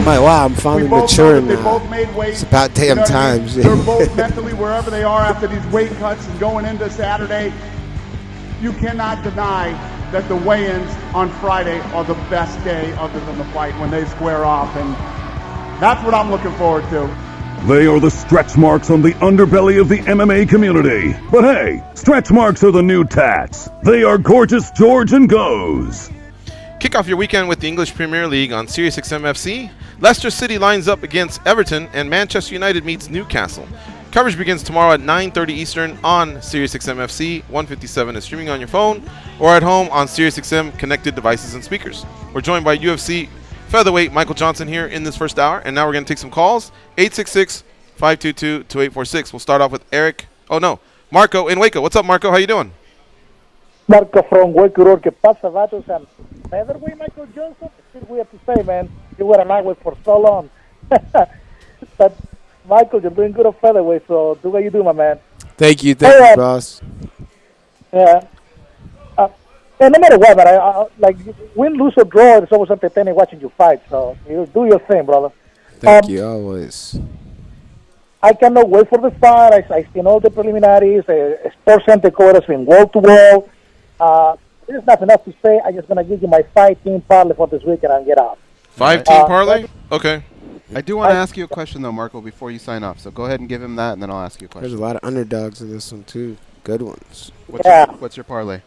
like, wow, I'm finally We both maturing know that they now. both made weight. It's about damn You know what I mean? times. They're both mentally wherever they are after these weight cuts and going into Saturday. You cannot deny that the weigh-ins on Friday are the best day other than the fight when they square off, and that's what I'm looking forward to. They are the stretch marks on the underbelly of the MMA community. But hey, stretch marks are the new tats. They are Gorgeous George and Goes. Kick off your weekend with the English Premier League on SiriusXM FC. Leicester City lines up against Everton, and Manchester United meets Newcastle. Coverage begins tomorrow at 9:30 Eastern on SiriusXM FC. 157 is streaming on your phone or at home on SiriusXM connected devices and speakers. We're joined by UFC featherweight Michael Johnson here in this first hour, and now we're going to take some calls. 866-522-2846. We'll start off with Marco in Waco. What's up, Marco? How you doing? Marco from Waco. ¿Qué pasa, vatos? And featherweight Michael Johnson? It's still weird to say, man. You were an lightweight for so long. But, Michael, you're doing good at featherweight, so do what you do, my man. Thank you, boss. Yeah. And no matter what, but I like, win, lose, or draw, it's always entertaining watching you fight, so you do your thing, brother. Thank you, always. I cannot wait for the fight. I've seen all the preliminaries. Sports Center code has been wall-to-wall. There's nothing else to say. I'm just going to give you my 5-team parlay for this weekend and get out. 5-team parlay? Okay. I do want to ask you a question, though, Marco, before you sign off. So go ahead and give him that, and then I'll ask you a question. There's a lot of underdogs in this one, too. Good ones. What's your parlay?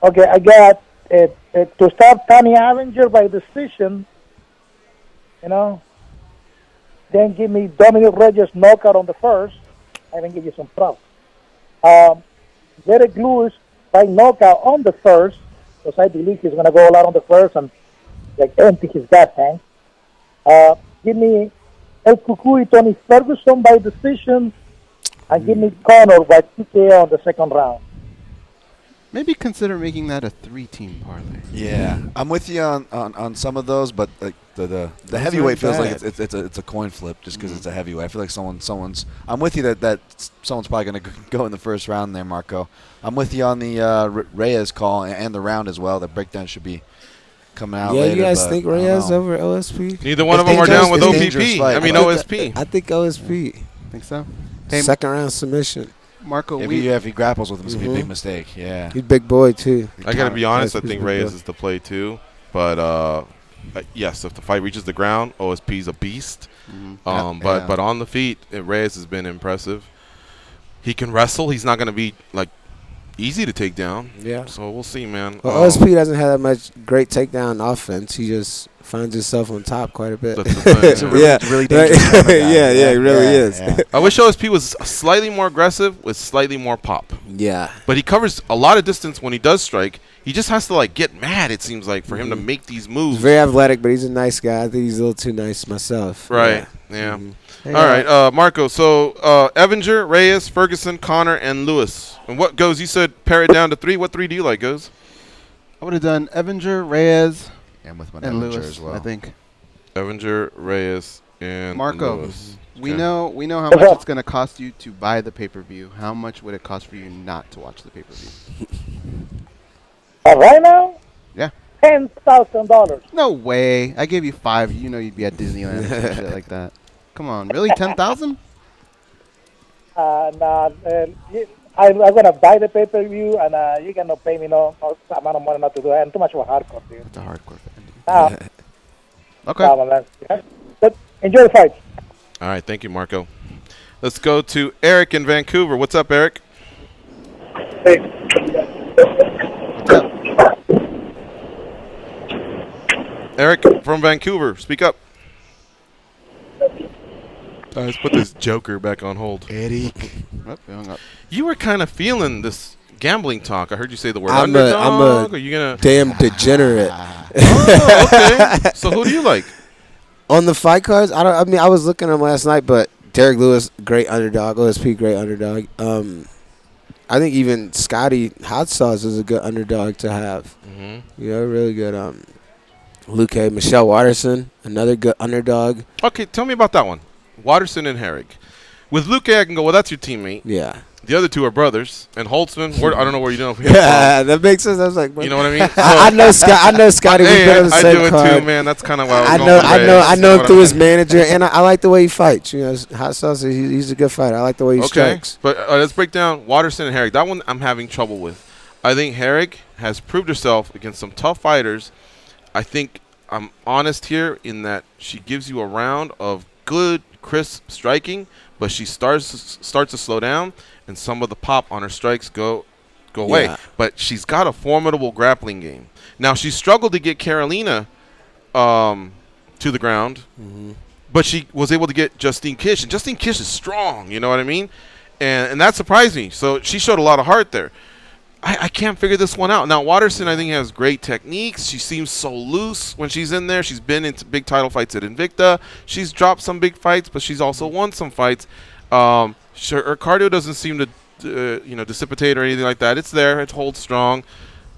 Okay, I got to start Tony Avenger by decision, then give me Dominic Reyes knockout on the first, and then give you some props. Derek Lewis by knockout on the first, because I believe he's going to go all out on the first and empty his gas tank. Give me El Cucuy Tony Ferguson by decision, and give me Conor by TKO on the second round. Maybe consider making that a 3-team parlay. Yeah, I'm with you on some of those, but like the heavyweight feels like it's a coin flip just because it's a heavyweight. I feel like someone's. I'm with you that someone's probably going to go in the first round there, Marco. I'm with you on the Reyes call and the round as well. The breakdown should be coming out later. Yeah, you guys think Reyes over OSP? Neither one of them are down with OPP. OSP. I think OSP. Think so? Second round submission. Marco, if he grapples with him, it's going to be a big mistake. Yeah. He's a big boy, too. I got to be honest, I think Reyes is the play, too. But, yes, if the fight reaches the ground, OSP's a beast. But on the feet, Reyes has been impressive. He can wrestle. He's not going to be, easy to take down. Yeah. So we'll see, man. Well, OSP doesn't have that much great takedown offense. He just finds himself on top quite a bit. That's the thing. It's a really dangerous kind of guy. Yeah, he really is. Yeah. I wish OSP was slightly more aggressive with slightly more pop. Yeah. But he covers a lot of distance when he does strike. He just has to get mad, it seems like, for him to make these moves. He's very athletic, but he's a nice guy. I think he's a little too nice myself. Right. Yeah. Hey, all right, Marco. So Evinger, Reyes, Ferguson, Connor, and Lewis. And what goes? You said pare it down to 3. What 3 do you like, goes? I would have done Evinger, Reyes, and Lewis as well. I think. Evinger, Reyes, and Marco. Lewis. We know how much it's going to cost you to buy the pay-per-view. How much would it cost for you not to watch the pay-per-view? Right now? Yeah. $10,000. No way. I gave you 5. You know you'd be at Disneyland or shit like that. Come on, really? 10,000? I'm going to buy the pay-per-view, and you cannot pay me no amount of money not to do it. I'm too much of a hardcore, dude. It's a hardcore fan. Okay. Man. But enjoy the fight. All right, thank you, Marco. Let's go to Eric in Vancouver. What's up, Eric? Hey. What's up? Eric from Vancouver, speak up. Let's put this joker back on hold. Eric. Oh, hung up. You were kind of feeling this gambling talk. I heard you say the word I'm underdog. a Are you gonna damn degenerate. Oh, okay. So who do you like? On the fight cards, I was looking at them last night, but Derek Lewis, great underdog. OSP, great underdog. I think even Scotty Hot Sauce is a good underdog to have. Mm-hmm. Really good. Luke Michelle Watterson, another good underdog. Okay, tell me about that one. Watterson and Herrick. With Luke, I can go, well, that's your teammate. Yeah. The other two are brothers. And Holtzman, I don't know where you know him. Yeah, that makes sense. I was like, you know what I mean? So, I know Scotty. Hey, We've been on the I same do it card. too, man. That's kind of why I know him through his manager, and I like the way he fights. You know, Hot Sauce, he's a good fighter. I like the way he strikes. But let's break down Waterson and Herrick. That one I'm having trouble with. I think Herrick has proved herself against some tough fighters. I think I'm honest here in that she gives you a round of good, crisp striking, but she starts to slow down, and some of the pop on her strikes go away. But she's got a formidable grappling game. Now, she struggled to get Carolina to the ground, but she was able to get Justine Kish. And Justine Kish is strong, you know what I mean? And that surprised me. So she showed a lot of heart there. I can't figure this one out. Now, Waterson, I think, has great techniques. She seems so loose when she's in there. She's been into big title fights at Invicta. She's dropped some big fights, but she's also won some fights. Her cardio doesn't seem to dissipate or anything like that. It's there. It holds strong.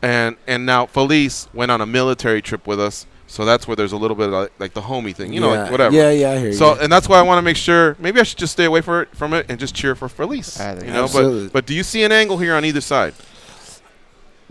And now Felice went on a military trip with us, so that's where there's a little bit of like the homie thing, like whatever. Yeah, I hear you. So, and that's why I want to make sure maybe I should just stay away from it and just cheer for Felice. Absolutely. But do you see an angle here on either side?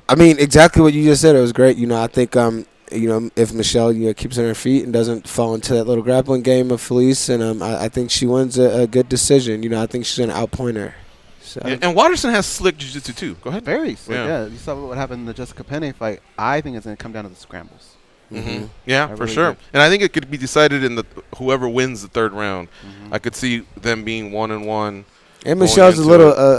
I mean, exactly what you just said. It was great. I think if Michelle keeps on her feet and doesn't fall into that little grappling game of Felice, and I think she wins a good decision. I think she's gonna outpoint her. So. And Waterson has slick jiu-jitsu too. Go ahead. Very slick. Yeah, you saw what happened in the Jessica Penne fight. I think it's gonna come down to the scrambles. Mm-hmm. Yeah, for sure. And I think it could be decided in whoever wins the third round. I could see them being 1-1. And Michelle's a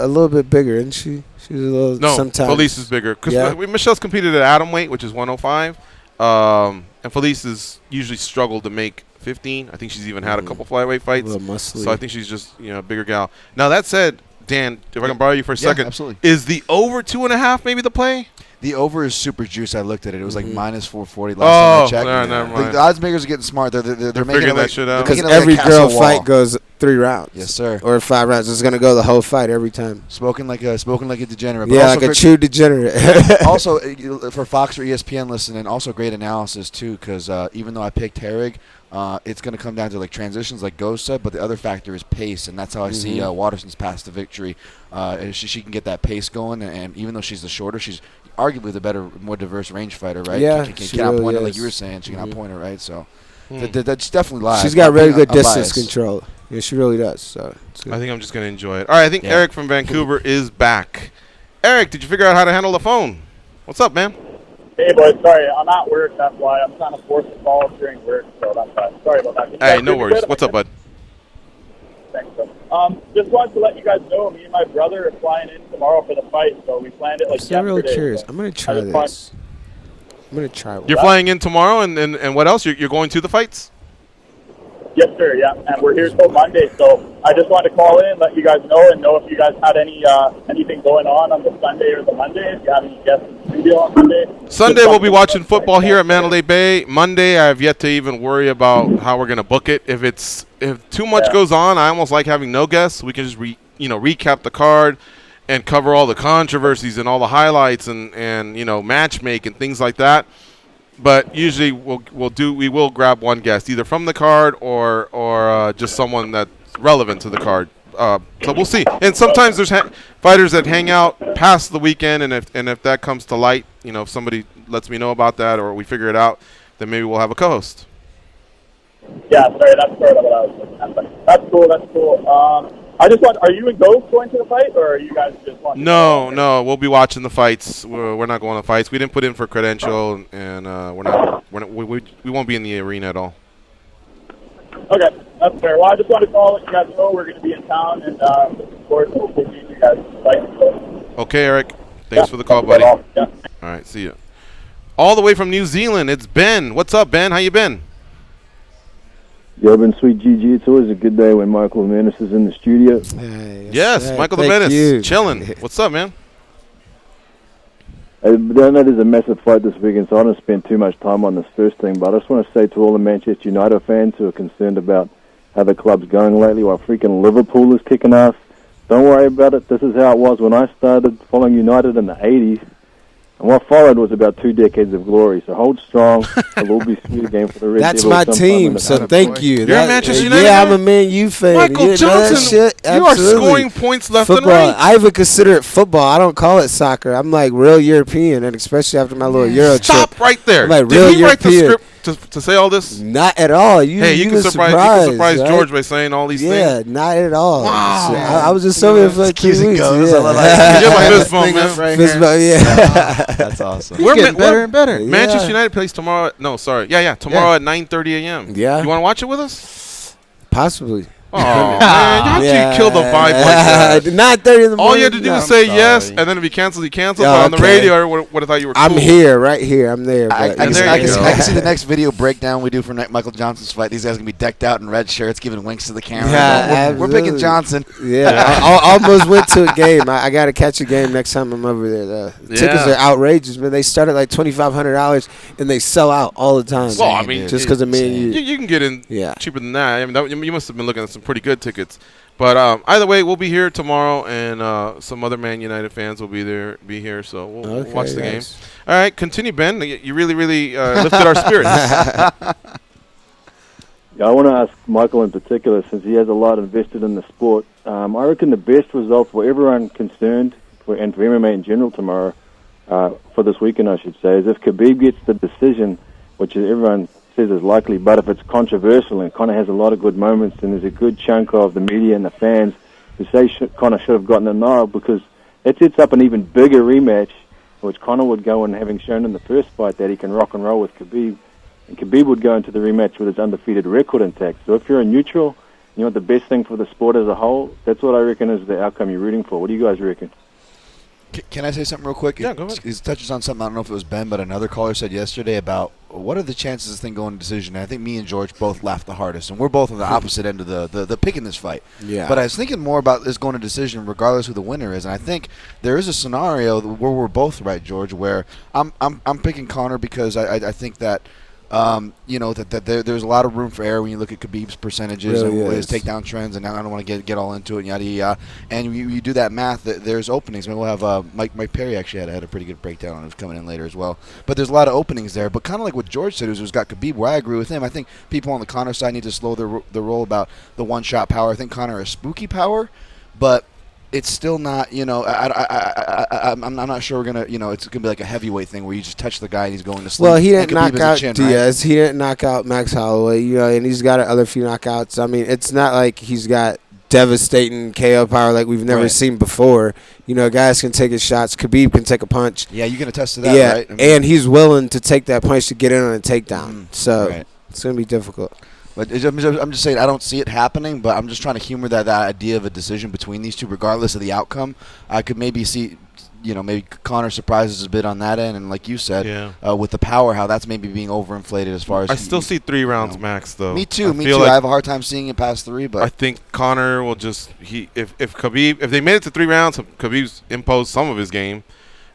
little bit bigger, isn't she? She's a little. No, sometimes. Felice is bigger because Michelle's competed at atom weight, which is 105, and Felice has usually struggled to make 15. I think she's even had a couple flyweight fights. A little muscly. So I think she's just a bigger gal. Now that said, Dan, if I can borrow you for a second, absolutely. Is the over 2.5 maybe the play? The over is super juice. I looked at it. It was like minus 440 last time I checked. Never mind. The odds makers are getting smart. They're making that shit out. Because every girl fight goes 3 rounds. Yes, sir. Or 5 rounds. It's gonna go the whole fight every time. Spoken like a degenerate. Yeah, like a true degenerate. Also, for Fox or ESPN listening, also great analysis too. Because even though I picked Herrig, it's going to come down to like transitions, like Ghost said, but the other factor is pace, and that's how I see Waterson's path to victory. She can get that pace going, and even though she's the shorter, she's arguably the better, more diverse range fighter, right? Yeah, can outpoint her, like you were saying. She can outpoint her, right? So that's definitely live. She's got really good distance control. Yeah, she really does. So I think I'm just going to enjoy it. All right, I think Eric from Vancouver is back. Eric, did you figure out how to handle the phone? What's up, man? Hey, boys, sorry, I'm at work, that's why. I'm trying to force the call during work, so that's why. Sorry about that. Hey, no worries. What's up, bud? Thanks, bro. Just wanted to let you guys know, me and my brother are flying in tomorrow for the fight, so we planned it like yesterday. I'm real curious. So I'm going to try this. I'm going to try one. You're flying in tomorrow, and what else? You're going to the fights? Yes, sir, yeah, and we're here till Monday, so I just wanted to call in, let you guys know, and know if you guys had anything going on the Sunday or the Monday, if you have any guests in the studio on Monday. Sunday we'll be watching football here at Mandalay Bay. Monday I have yet to even worry about how we're going to book it. If too much goes on, I almost like having no guests. We can just recap the card and cover all the controversies and all the highlights and match make and things like that. But usually we will grab one guest either from the card or just someone that's relevant to the card. So we'll see. And sometimes there's fighters that hang out past the weekend, and if that comes to light, if somebody lets me know about that or we figure it out, then maybe we'll have a co-host. Yeah, sorry, that's sort of what I was looking at. That's cool. I just want. Are you and Ghost going to the fight, or are you guys just watching? No, we'll be watching the fights. We're not going to the fights. We didn't put in for credential, and we won't be in the arena at all. Okay, that's fair. Well, I just wanted to call, let you guys know we're going to be in town, and of course we'll see you guys fight. Okay, Eric. Thanks for the call, buddy. Yeah. All right, see ya. All the way from New Zealand, it's Ben. What's up, Ben? How you been? Yo, been sweet GG. It's always a good day when Michael Menace is in the studio. Yes, Michael the Menace, chilling. What's up, man? I know there's a massive fight this weekend, so I don't spend too much time on this first thing, but I just want to say to all the Manchester United fans who are concerned about how the club's going lately while freaking Liverpool is kicking ass, don't worry about it. This is how it was when I started following United in the 80s. And what followed was about 2 decades of glory. So hold strong. It'll all be sweet again for the Red That's Devils my sometime team, in the so future. thank you. You're a Manchester United Yeah, fan? I'm a Man U fan. Michael You know that Johnson, shit? you are Absolutely. scoring points left Football. and right. I even consider it football. I don't call it soccer. I'm like real European, and especially after my little Euro trip. Stop right there. I'm like Did real he write the European. script to say all this? Not at all. You can was surprise right? George by saying all these Yeah, things. not at all. Wow. So I was just over here for like 2 weeks. goes. Yeah. I like Get my fist bump, man. Right Fist here. bump, yeah. That's awesome. He's getting better and better. Yeah. Manchester United plays tomorrow. No, sorry. Yeah. Tomorrow at 9:30 a.m. Yeah. You want to watch it with us? Possibly. Oh, man. How did you kill the vibe like that? 9:30 in the morning. All you had to do No, was I'm say sorry. yes, and then if he cancels, he cancels. Yeah, But on the okay. radio, I would have thought you were cool. I'm here, right here. I'm there. I But, can see, there I you can see- go. I can see the next video breakdown we do for Michael Johnson's fight. These guys are going to be decked out in red shirts, giving winks to the camera. Yeah, We're picking absolutely. Johnson. Yeah, I almost went to a game. I got to catch a game next time I'm over there. The tickets are outrageous, man. They start at like $2,500, and they sell out all the time. Well, I mean, just because of me and you. You can get in Yeah. cheaper than that. I mean, you must have been looking at some pretty good tickets. But either way, we'll be here tomorrow, and some other Man United fans will be here. So we'll watch the game. All right, continue, Ben. You really lifted our spirits. Yeah, I want to ask Michael in particular, since he has a lot invested in the sport. I reckon the best result for everyone concerned, and for MMA in general tomorrow, for this weekend, I should say, is if Khabib gets the decision, which everyone says is likely, but if it's controversial and Conor has a lot of good moments, and there's a good chunk of the media and the fans who say Conor should have gotten a nod, because it sets up an even bigger rematch, which Conor would go in having shown in the first fight that he can rock and roll with Khabib, and Khabib would go into the rematch with his undefeated record intact. So if you're a neutral, you want the best thing for the sport as a whole, that's what I reckon is the outcome you're rooting for. What do you guys reckon? Can I say something real quick? Yeah, go ahead. It touches on something, I don't know if it was Ben, but another caller said yesterday about what are the chances of this thing going to decision. And I think me and George both laughed the hardest, and we're both on the opposite end of the pick in this fight. Yeah. But I was thinking more about this going to decision regardless who the winner is, and I think there is a scenario where we're both right, George, where I'm picking Conor because I think that that there's a lot of room for error when you look at Khabib's percentages Really and his is. takedown trends, and I don't want to get all into it and yada yada. And you do that math, there's openings. Maybe we'll have Mike Perry actually had a pretty good breakdown on it coming in later as well. But there's a lot of openings there. But kind of like what George said, who's got Khabib, where I agree with him. I think people on the Conor side need to slow their roll about the one-shot power. I think Conor has spooky power, but it's still not, I'm not sure we're going to, it's going to be like a heavyweight thing where you just touch the guy and he's going to sleep. Well, he didn't And Khabib knock has a out chin, right? Diaz. He didn't knock out Max Holloway, and he's got other few knockouts. I mean, it's not like he's got devastating KO power like we've never Right. seen before. Guys can take his shots. Khabib can take a punch. Yeah, you can attest to that, Yeah, right? I mean, and he's willing to take that punch to get in on a takedown. So right. it's going to be difficult. But I'm just saying I don't see it happening, but I'm just trying to humor that idea of a decision between these two, regardless of the outcome. I could maybe see, maybe Conor surprises a bit on that end, and like you said, with the power, how that's maybe being overinflated as far as. I still see 3 rounds max, though. Me too. Like I have a hard time seeing it past 3, but I think Conor will just if Khabib, if they made it to 3 rounds, Khabib's imposed some of his game.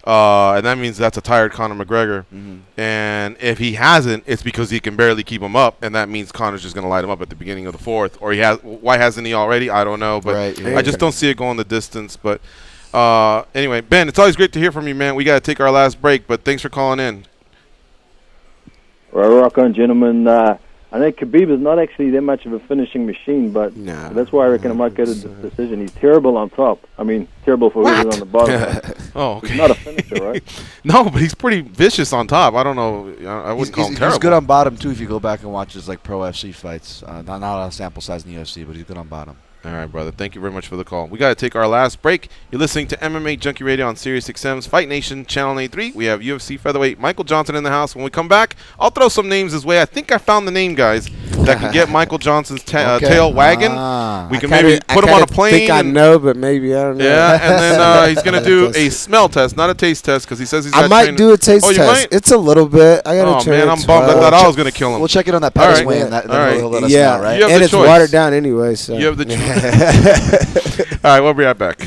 And that means that's a tired Conor McGregor. Mm-hmm. And if he hasn't, it's because he can barely keep him up, and that means Conor's just going to light him up at the beginning of the 4th. Or why hasn't he already? I don't know, but Right, yeah. I just don't see it going the distance. But anyway, Ben, it's always great to hear from you, man. We got to take our last break, but thanks for calling in. Well, rock on, gentlemen. I know Khabib is not actually that much of a finishing machine, but that's why I reckon it might go to the decision. He's terrible on top. I mean, terrible for whoever's on the bottom. Oh, okay. He's not a finisher, right? No, but he's pretty vicious on top. I don't know. I wouldn't call him terrible. He's good on bottom too. If you go back and watch his pro FC fights, not a lot of sample size in the UFC, but he's good on bottom. All right, brother. Thank you very much for the call. We got to take our last break. You're listening to MMA Junkie Radio on Sirius XM's Fight Nation Channel 83. We have UFC featherweight Michael Johnson in the house. When we come back, I'll throw some names his way. I think I found the name, guys, that can get Michael Johnson's tail wagging. We can maybe put him on a plane. I think I know, but maybe I don't know. Yeah, and then he's going to do a smell test, not a taste test, because he says he's got I might do a taste you test. Might? It's a little bit. I got to try. Man, I'm bummed. I thought I was going to kill him. We'll check it on that Pettis All right. win. That, All right. He'll let us Yeah, know, right? You have and the it's choice. watered down anyway. So You have the choice. All right, we'll be right back.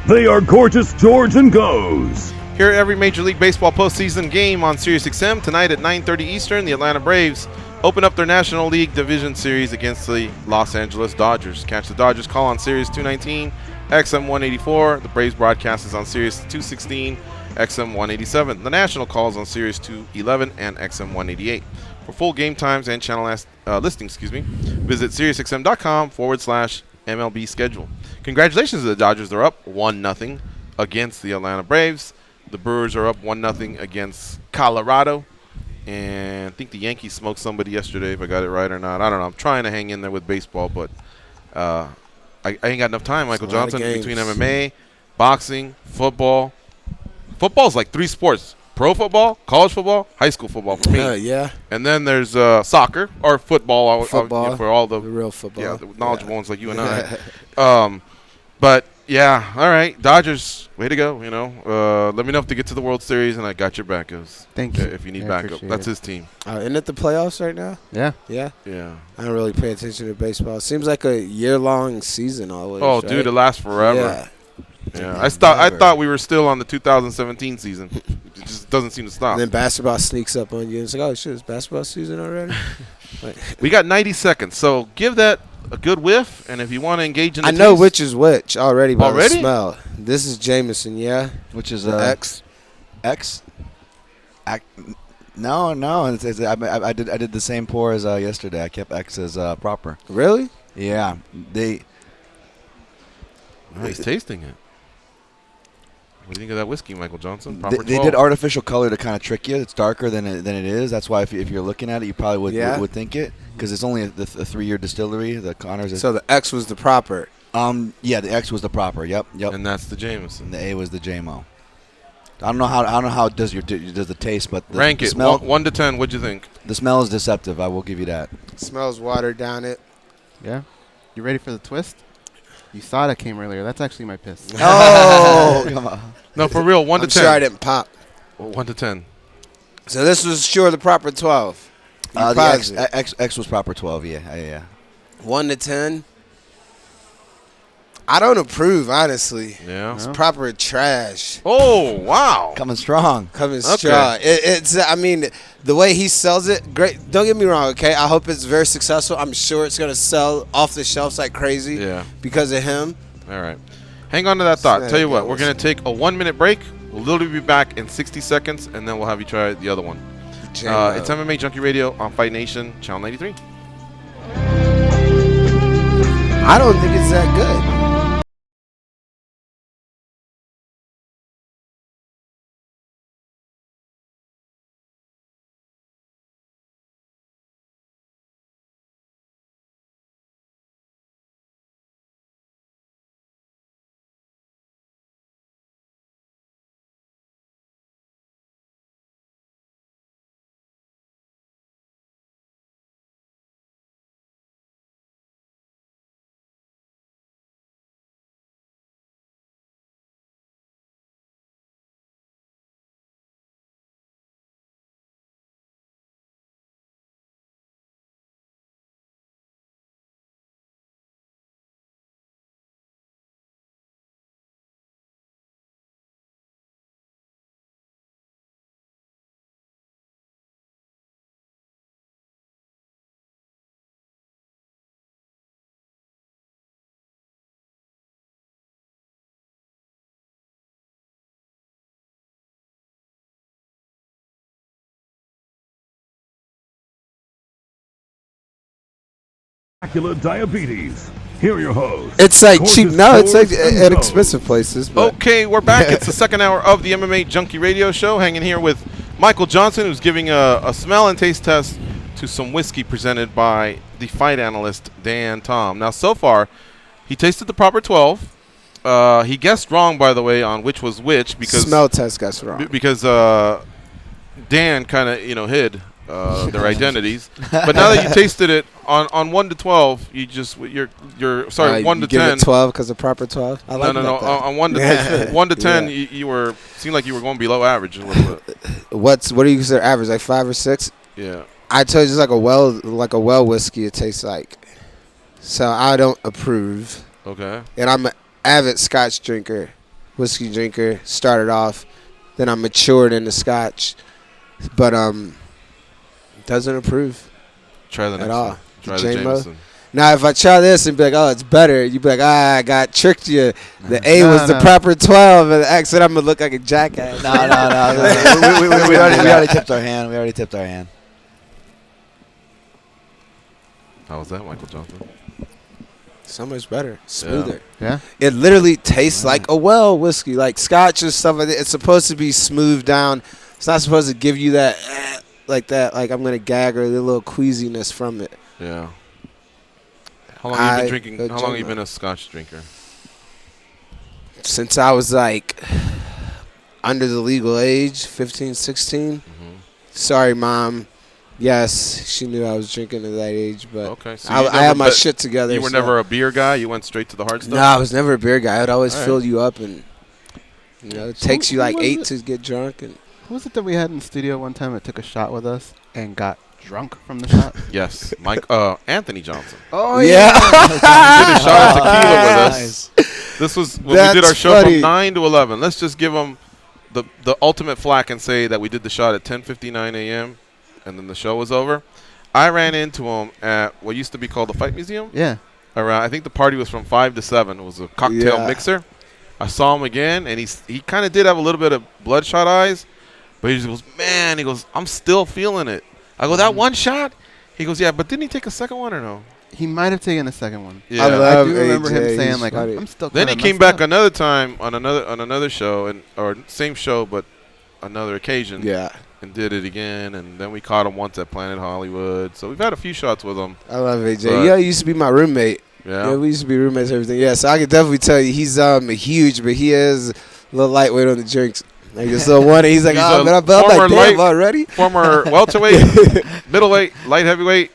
They are Gorgeous George and Goes. Here at every Major League Baseball postseason game on SiriusXM tonight at 9:30 Eastern, the Atlanta Braves open up their National League Division Series against the Los Angeles Dodgers. Catch the Dodgers call on Sirius 219, XM 184. The Braves broadcast is on Sirius 216, XM 187. The National calls on Sirius 211 and XM 188. For full game times and channel listings, visit SiriusXM.com/MLB schedule. Congratulations to the Dodgers. They're up 1-0 against the Atlanta Braves. The Brewers are up 1-0 against Colorado. And I think the Yankees smoked somebody yesterday, if I got it right or not. I don't know. I'm trying to hang in there with baseball, but I ain't got enough time, Michael Johnson, between MMA, boxing, football. Football's like 3 sports. Pro football, college football, high school football for me. Yeah. And then there's soccer or football. Football. For all the real football. Yeah, the knowledgeable ones like you and I. But, yeah, all right. Dodgers, way to go, Let me know if they get to the World Series, and I got your backups. Thank you. If you need backup. That's his team. Isn't it the playoffs right now? Yeah. Yeah? Yeah. I don't really pay attention to baseball. It seems like a year-long season always. Oh, right? dude, it lasts forever. Yeah. Yeah, I thought we were still on the 2017 season. It just doesn't seem to stop. And then basketball sneaks up on you. And it's like, oh, shit, it's basketball season already? We got 90 seconds, so give that a good whiff. And if you want to engage in the I know taste, which is which already by Already? the smell. This is Jameson, yeah? Which is X. X? No. I did the same pour as yesterday. I kept X as proper. Really? Yeah. He's tasting it. What do you think of that whiskey, Michael Johnson? They did artificial color to kind of trick you. It's darker than it is. That's why if you're looking at it, you probably would think it, because it's only a 3-year distillery. The Connors. So the X was the proper. Yeah, the X was the proper. Yep. And that's the Jameson. And the A was the JMO. I don't know how it does the taste, but rank the it smell, 1 to 10. What'd you think? The smell is deceptive. I will give you that. It smells watered down it. Yeah. You ready for the twist? You saw that came earlier. That's actually my piss. Oh, come on. No, for real, 1 to 10. I'm sure I didn't pop. Well, 1 to 10. So this was sure the proper 12. The X was proper 12. Yeah. 1 to 10. I don't approve, honestly. Yeah. It's proper trash. Oh, wow. Coming strong. Strong. It's. I mean, the way he sells it, great. Don't get me wrong, okay? I hope it's very successful. I'm sure it's going to sell off the shelves like crazy. Yeah. Because of him. All right. Hang on to that thought. Tell you what, we're going to take a 1-minute break. We'll literally be back in 60 seconds, and then we'll have you try the other one. It's MMA Junkie Radio on Fight Nation, Channel 93. I don't think it's that good. Diabetes. Here are your hosts. It's like Gorgeous cheap. No, it's like George and at Goes. expensive places. But. Okay, we're back. It's the second hour of the MMA Junkie Radio Show. Hanging here with Michael Johnson, who's giving a smell and taste test to some whiskey presented by the fight analyst Dan Tom. Now, so far, he tasted the proper 12. He guessed wrong, by the way, on which was which because smell test guessed wrong. Because Dan kind of hid their identities. But now that you tasted it on 1 to 12, you're sorry 1 to 10. Give it 12 because of proper 12. I like no. On 1 to 10, 1 to 10, you seemed like you were going below average a little bit. What do you consider average? Like 5 or 6? Yeah. I told you it's like a well whiskey. It tastes like. So I don't approve. Okay. And avid Scotch drinker, whiskey drinker. Started off, then I matured into Scotch, but doesn't improve. Try the at next all. one. Try the Jameson. Now, if I try this and be like, oh, it's better, you'd be like, I got tricked you. The A was the proper 12, and the accent, I'm going to look like a jackass. No. we already tipped our hand. How was that, Michael Johnson? So much better. Smoother. Yeah? It literally tastes like a well whiskey, like Scotch and stuff like that. It's supposed to be smoothed down. It's not supposed to give you that, like I'm going to gag or the little queasiness from it. Yeah. How long have you been drinking? How long have you been a Scotch drinker? Since I was like under the legal age, 15, 16. Mm-hmm. Sorry, Mom. Yes, she knew I was drinking at that age, but okay, so I had my shit together. You were never a beer guy? You went straight to the hard stuff? No, I was never a beer guy. I'd always fill you up, and it takes you like 8 to get drunk. And who was it that we had in the studio one time that took a shot with us and got drunk from the shot? Yes, Anthony Johnson. Oh yeah, he did a shot of tequila with us. This was when we did our show from 9 to 11. Let's just give him the ultimate flack and say that we did the shot at 10:59 a.m. and then the show was over. I ran into him at what used to be called the Fight Museum. Yeah. Around, I think the party was from 5 to 7. It was a cocktail mixer. I saw him again, and he kind of did have a little bit of bloodshot eyes, but he just goes, man, he goes, I'm still feeling it. I go, that one shot? He goes, yeah, but didn't he take a second one or no? He might have taken a second one. Yeah. I do remember him saying, like, I'm still Then he came back another time on another show, or same show, but another occasion. Yeah. And did it again, and then we caught him once at Planet Hollywood. So we've had a few shots with him. I love AJ. Yeah, he used to be my roommate. Yeah, we used to be roommates and everything. Yeah, so I could definitely tell you he's huge, but he is a little lightweight on the drinks. Like this little one, he's like, oh, man, I'm like, damn, already? Former welterweight, middleweight, light heavyweight.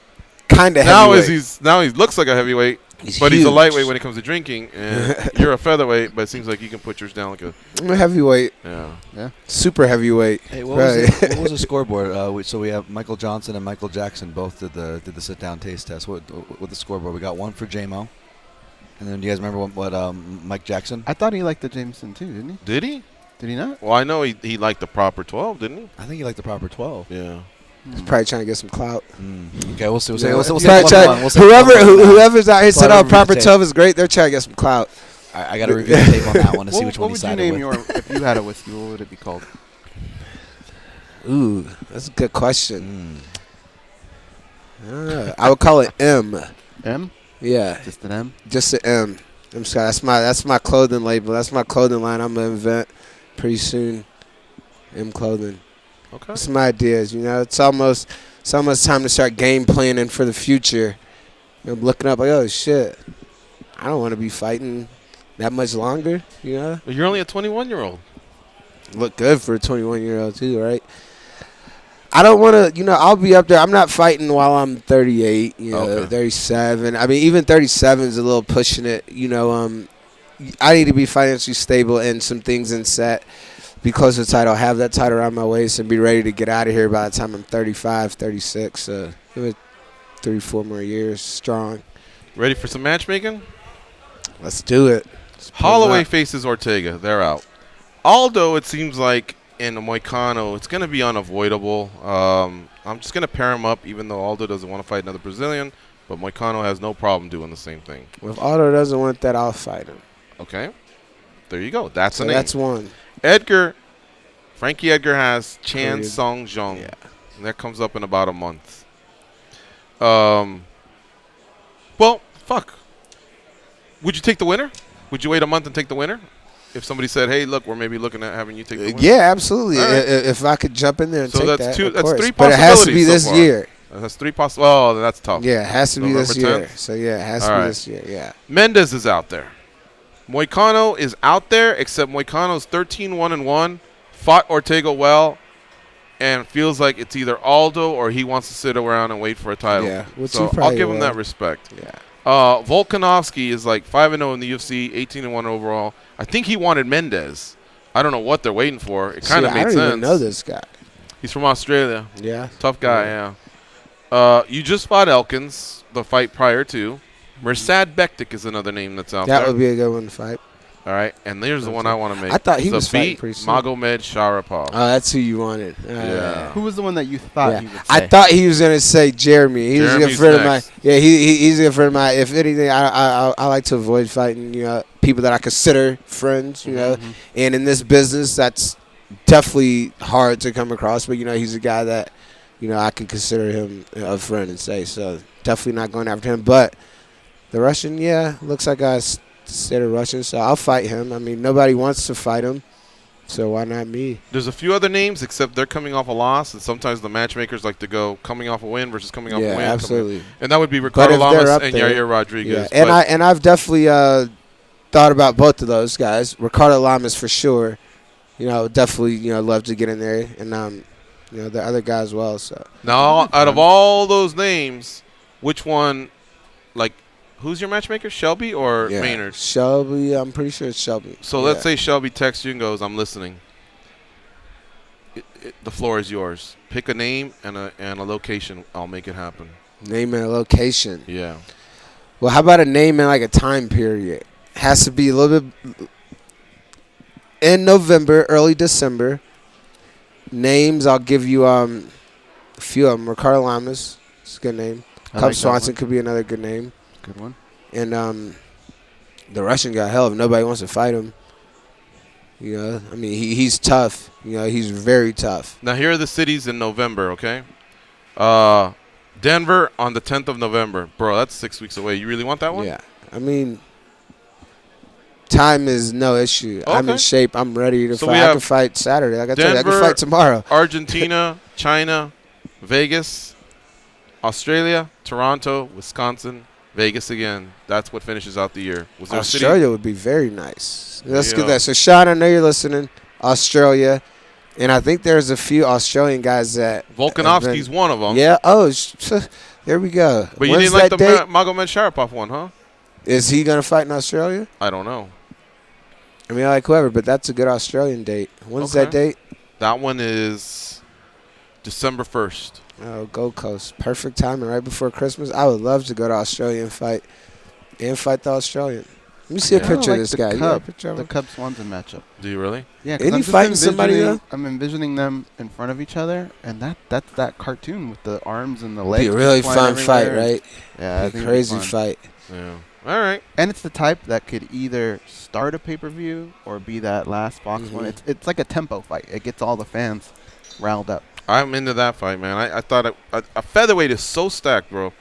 Kind of heavyweight. Now he looks like a heavyweight. He's a lightweight when it comes to drinking, and you're a featherweight, but it seems like you can put yours down like I'm a heavyweight. Yeah. Super heavyweight. Hey, what was the scoreboard? So we have Michael Johnson and Michael Jackson both did the sit-down taste test. What the scoreboard? We got one for J-Mo. And then do you guys remember what Mike Jackson? I thought he liked the Jameson too, didn't he? Did he? Did he not? Well, I know he liked the proper 12, didn't he? I think he liked the proper 12. Yeah. He's probably trying to get some clout. Okay, we'll see. Whoever's out here said, "Oh, proper 12 is great," they're trying to get some clout. I got to review the tape on that one to see which one he sided with. What would you name if you had a whiskey? What would it be called? Ooh, that's a good question. I would call it M. M? Yeah. Just an M? Just an M. I'm sorry. That's my clothing label. That's my clothing line. I'm gonna invent pretty soon. M clothing. Okay. Some ideas, It's almost time to start game planning for the future. I'm looking up like, oh shit, I don't want to be fighting that much longer. But you're only a 21-year-old. Look good for a 21-year-old too, right? I don't want to, I'll be up there. I'm not fighting while I'm 38, 37. I mean, even 37 is a little pushing it. I need to be financially stable and some things in set. Because of the title, have that title around my waist and be ready to get out of here by the time I'm 35, 36. So give it 3-4 more years strong. Ready for some matchmaking? Let's do it. Holloway faces Ortega. They're out. Aldo, it seems like, in Moicano, it's going to be unavoidable. I'm just going to pair him up, even though Aldo doesn't want to fight another Brazilian. But Moicano has no problem doing the same thing. Well, if Aldo doesn't want that, I'll fight him. Okay. There you go. That's a name. That's one. Frankie Edgar has Chan Song Jung. Yeah. And that comes up in about a month. Well, fuck. Would you take the winner? Would you wait a month and take the winner? If somebody said, hey, look, we're maybe looking at having you take the winner? Yeah, absolutely. Right. If I could jump in there and take that, that's of three course. possibilities. But it has to be this year. That's 3 possibilities. Oh, that's tough. Yeah, it has to be this year. 10th? So, yeah, it has to be this year, yeah. Mendez is out there. Moicano is out there, except Moicano's 13-1-1, fought Ortega well, and feels like it's either Aldo or he wants to sit around and wait for a title. Yeah, so I'll give him that respect. Yeah. Volkanovski is like 5-0 in the UFC, 18-1 overall. I think he wanted Mendez. I don't know what they're waiting for. It kind of made sense. I don't even know this guy. He's from Australia. Yeah. Tough guy, yeah. You just fought Elkins, the fight prior to. Mirsad Bektik is another name that's out there. That would be a good one to fight. All right, and there's the one I want to make. I thought he was fighting pretty soon. Magomed Sharapov. Oh, that's who you wanted. Yeah. Who was the one that you thought he would say? I thought he was gonna say Jeremy. He's a good friend of mine. Yeah, he's a good friend of mine. If anything, I like to avoid fighting, people that I consider friends, And in this business, that's definitely hard to come across. But he's a guy that, I can consider him a friend and say so. Definitely not going after him. But the Russian, looks like I stayed a Russian, so I'll fight him. I mean, nobody wants to fight him. So why not me? There's a few other names, except they're coming off a loss, and sometimes the matchmakers like to go coming off a win versus coming off a win. Yeah, absolutely. And that would be Ricardo Lamas and Yair Rodriguez. Yeah. And I've definitely thought about both of those guys. Ricardo Lamas for sure. Definitely love to get in there, and the other guy as well. So now, out of all those names, which one, who's your matchmaker, Shelby or Maynard? Shelby, I'm pretty sure it's Shelby. So let's say Shelby texts you and goes, "I'm listening." The floor is yours. Pick a name and a location. I'll make it happen. Name and a location. Yeah. Well, how about a name and a time period? Has to be a little bit in November, early December. Names, I'll give you a few of them. Ricardo Lamas, it's a good name. Cub Swanson could be another good name. Good one. And the Russian guy, hell, if nobody wants to fight him, I mean, he's tough. He's very tough. Now, here are the cities in November, okay? Denver on the 10th of November. Bro, that's 6 weeks away. You really want that one? Yeah. I mean, time is no issue. Okay. I'm in shape. I'm ready to fight. I can fight Saturday. Like I told you, I can fight tomorrow. Argentina, China, Vegas, Australia, Toronto, Wisconsin, Vegas again. That's what finishes out the year. Was there Australia would be very nice. Let's get that. So, Sean, I know you're listening. Australia. And I think there's a few Australian guys that Volkanovski's one of them. Yeah. Oh, there we go. But you didn't like the Magomed Sharapov one, huh? Is he going to fight in Australia? I don't know. I mean, I like whoever, but that's a good Australian date. When's that date? That one is December 1st. Oh, Gold Coast. Perfect timing right before Christmas. I would love to go to Australia and fight the Australian. Let me see a picture of this guy. The Cub Swanson matchup. Do you really? Yeah. Ain't he fighting somebody though? I'm envisioning them in front of each other, and that's that cartoon with the arms and the legs. Be a really fun fight, right? Yeah, be a crazy fight. Yeah. All right. And it's the type that could either start a pay-per-view or be that last box one. It's like a tempo fight. It gets all the fans riled up. I'm into that fight, man. I thought a featherweight is so stacked, bro.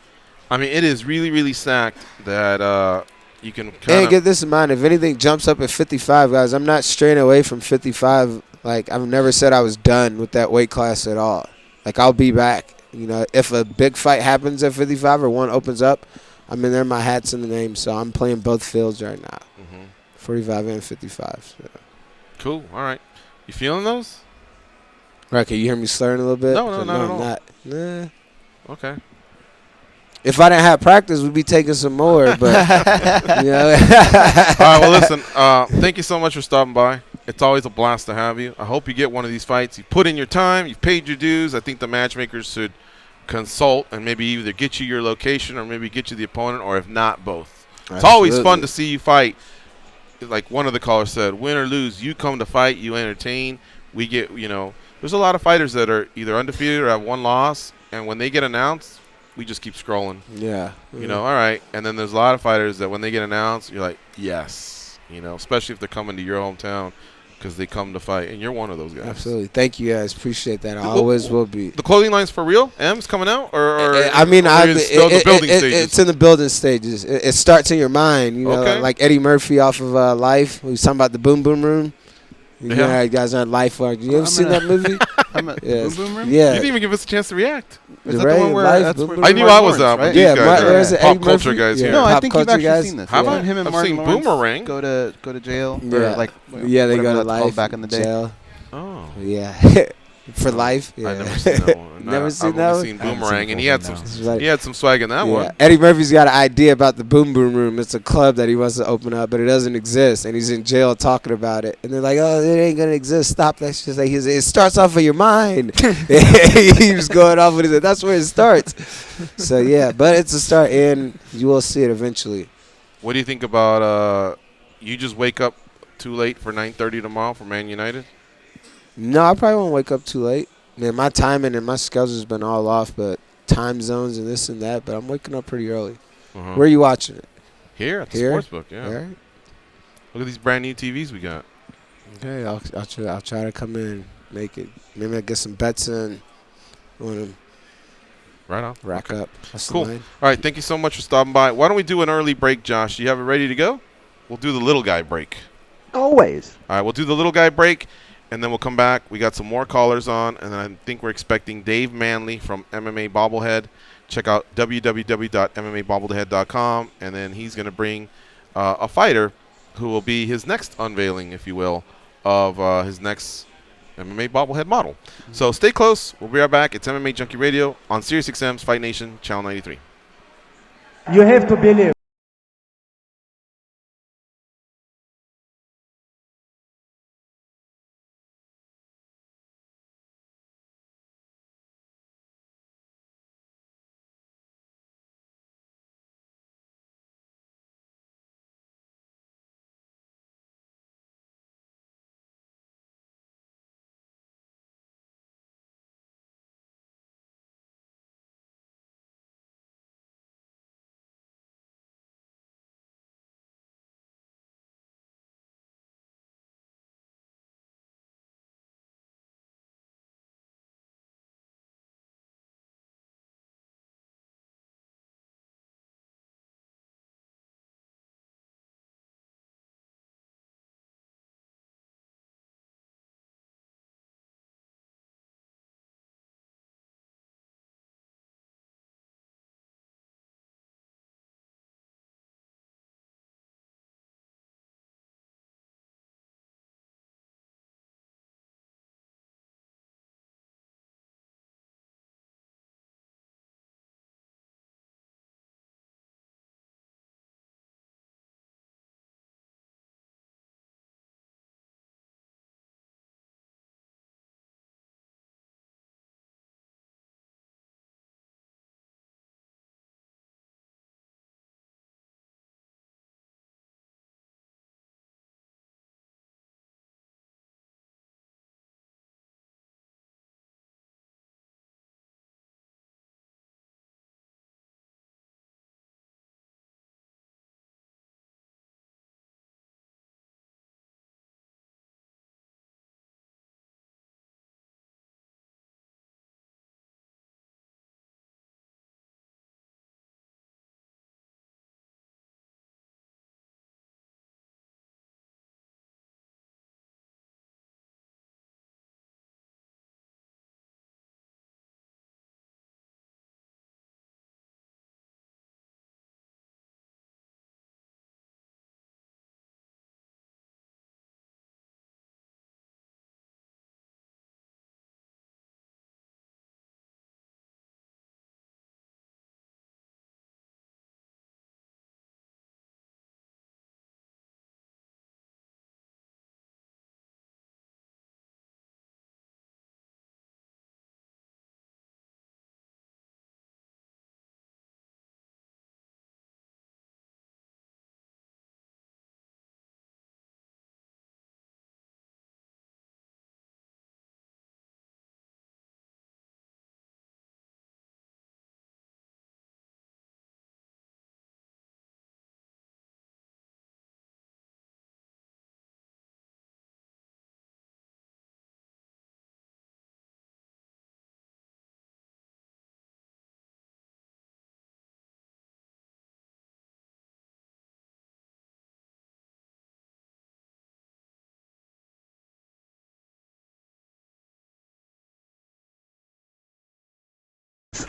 I mean, it is really, really stacked that you can kind of... And get this in mind. If anything jumps up at 55, guys, I'm not straying away from 55. Like, I've never said I was done with that weight class at all. Like, I'll be back. If a big fight happens at 55 or one opens up, I'm in there, my hat's in the name, so I'm playing both fields right now, 45 and 55. So. Cool. All right. You feeling those? Right, can you hear me slurring a little bit? No, not at all. Nah. Okay. If I didn't have practice, we'd be taking some more, but, All right, well, listen, thank you so much for stopping by. It's always a blast to have you. I hope you get one of these fights. You put in your time. You've paid your dues. I think the matchmakers should consult and maybe either get you your location or maybe get you the opponent, or if not, both. Absolutely. It's always fun to see you fight. Like one of the callers said, win or lose, you come to fight, you entertain. We get, there's a lot of fighters that are either undefeated or have one loss, and when they get announced, we just keep scrolling. Yeah. All right. And then there's a lot of fighters that when they get announced, you're like, yes, especially if they're coming to your hometown because they come to fight, and you're one of those guys. Absolutely. Thank you, guys. Appreciate that. I always will be. The clothing line's for real? M's coming out? It's in the building stages. It starts in your mind, like Eddie Murphy off of Life. He was talking about the Boom Boom Room. You guys are Life. You ever seen that movie? Boom Boom Room? Yeah. You didn't even give us a chance to react. Is that the one where I knew I was out, but these guys are pop culture guys here. No, I think you've actually seen this. Have I? Him and I've Martin seen Lawrence Boomerang. go to jail. Yeah. They go to Life back in the day. Jail. Oh. Yeah. For Life. Yeah. I've never seen that one. Never seen that one? I've seen Boomerang, and he had some swag in that one. Eddie Murphy's got an idea about the Boom Boom Room. It's a club that he wants to open up, but it doesn't exist, and he's in jail talking about it. And they're like, oh, it ain't going to exist. Stop that shit. Like, it starts off of your mind. He was going off with it. That's where it starts. So, yeah, but it's a start, and you will see it eventually. What do you think about you just wake up too late for 9:30 tomorrow for Man United? No, I probably won't wake up too late. Man, my timing and my schedule's been all off, but time zones and this and that. But I'm waking up pretty early. Uh-huh. Where are you watching it? Here at the Here? Sportsbook, yeah. All right. Look at these brand new TVs we got. Okay, I'll try to come in, make it. Maybe I'll get some bets in. Want to Right on. rack up. That's the Cool. line. All right, thank you so much for stopping by. Why don't we do an early break, Josh? Do you have it ready to go? We'll do the little guy break. Always. All right, we'll do the little guy break, and then we'll come back. We got some more callers on, and then I think we're expecting Dave Manley from MMA Bobblehead. Check out www.mmabobblehead.com, and then he's going to bring a fighter who will be his next unveiling, if you will, of his next MMA Bobblehead model. So stay close. We'll be right back. It's MMA Junkie Radio on SiriusXM's Fight Nation, Channel 93. You have to believe.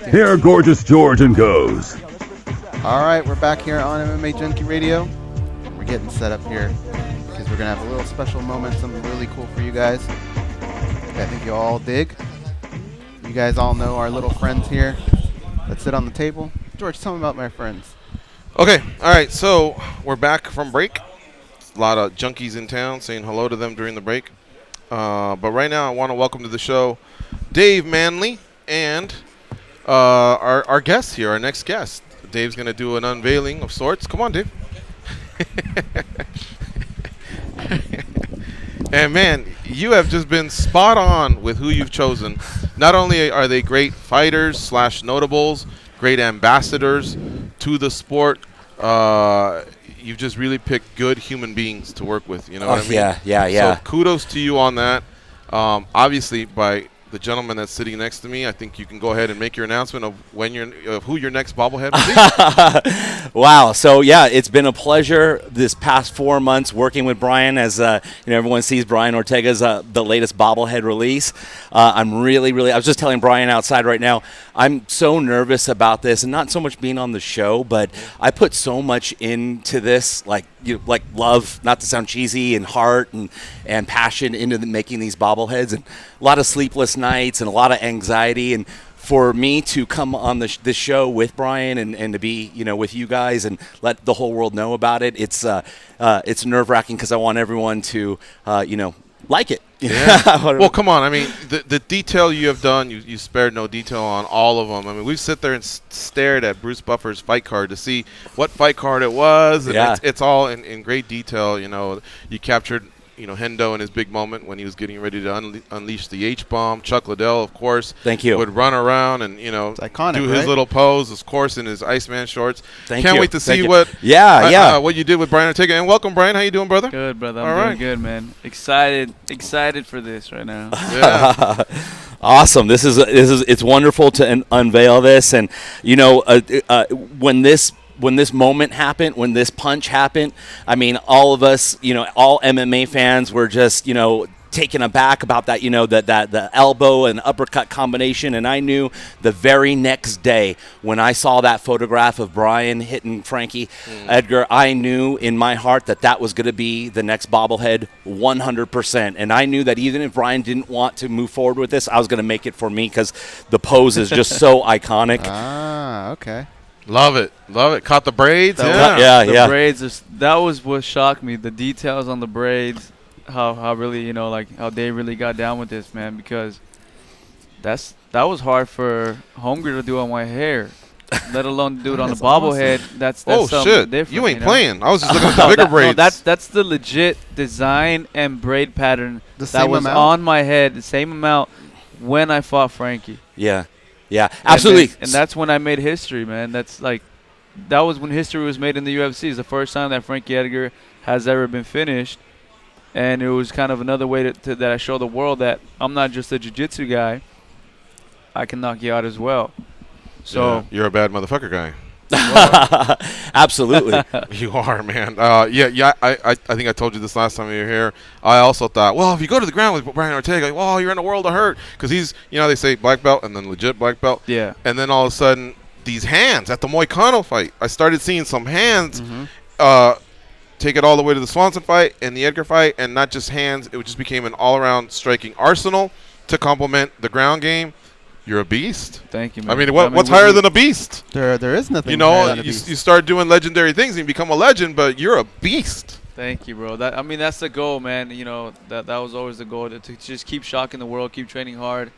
Here, Gorgeous George and goes. All right, we're back here on MMA Junkie Radio. We're getting set up here because we're going to have a little special moment, something really cool for you guys that I think you all dig. You guys all know our little friends here that sit on the table. George, tell me about my friends. Okay, all right, so we're back from break. A lot of junkies in town, saying hello to them during the break. But right now I want to welcome to the show Dave Manley and our guest here, our next guest. Dave's going to do an unveiling of sorts. Come on, Dave. And, man, you have just been spot on with who you've chosen. Not only are they great fighters / notables, great ambassadors to the sport, you've just really picked good human beings to work with. You know what I mean? Yeah. So kudos to you on that. Obviously, by the gentleman that's sitting next to me, I think you can go ahead and make your announcement of who your next bobblehead will be. Wow. So, yeah, it's been a pleasure this past 4 months working with Brian as, everyone sees Brian Ortega's the latest bobblehead release. I'm really, I was just telling Brian outside right now, I'm so nervous about this, and not so much being on the show, but I put so much into this, like love, not to sound cheesy, and heart and passion into making these bobbleheads, and a lot of sleepless nights and a lot of anxiety. And for me to come on this show with Brian and to be, with you guys and let the whole world know about it, it's nerve-wracking because I want everyone to, like it. Yeah. Well, come on. I mean, the detail you have done, you spared no detail on all of them. I mean, we've sit there and stared at Bruce Buffer's fight card to see what fight card it was. And it's all in great detail. You captured, Hendo in his big moment when he was getting ready to unleash the H-bomb. Chuck Liddell, of course, thank you, would run around and, it's iconic, do his little pose, of course, in his Iceman shorts. Can't wait to see what you did with Brian Ortega. And welcome, Brian. How you doing, brother? Good, brother. I'm doing good, man. Excited for this right now. Yeah. Awesome. This is it's wonderful to unveil this, and when this moment happened, when this punch happened, I mean, all of us, all MMA fans were just, taken aback about that, that the elbow and uppercut combination. And I knew the very next day when I saw that photograph of Brian hitting Frankie Edgar, I knew in my heart that was going to be the next bobblehead 100%. And I knew that even if Brian didn't want to move forward with this, I was going to make it for me because the pose is just so iconic. Ah, okay. Love it. Caught the braids. The braids. That was what shocked me. The details on the braids, how really, how they really got down with this, man. Because that was hard for Homegirl to do on my hair, let alone do it on the bobblehead. Awesome. That's something shit. different. You ain't playing. I was just looking at the bigger braids. No, that's the legit design and braid pattern that was on my head. The same amount when I fought Frankie. Yeah, absolutely. And that's when I made history, man. That was when history was made in the UFC. It's the first time that Frankie Edgar has ever been finished. And it was kind of another way that I show the world that I'm not just a jiu-jitsu guy. I can knock you out as well. So you're a bad motherfucker guy. Absolutely. You are, man. I think I told you this last time you were here. I also thought, well, if you go to the ground with Brian Ortega, well, you're in a world of hurt. Because he's, they say black belt and then legit black belt. Yeah. And then all of a sudden, these hands at the Moicano fight, I started seeing some hands take it all the way to the Swanson fight and the Edgar fight. And not just hands, it just became an all-around striking arsenal to complement the ground game. You're a beast. Thank you, man. I mean, what's higher than a beast? There is nothing higher than a beast. You start doing legendary things and you become a legend, but you're a beast. Thank you, bro. That's the goal, man. That was always the goal, to just keep shocking the world, keep training hard.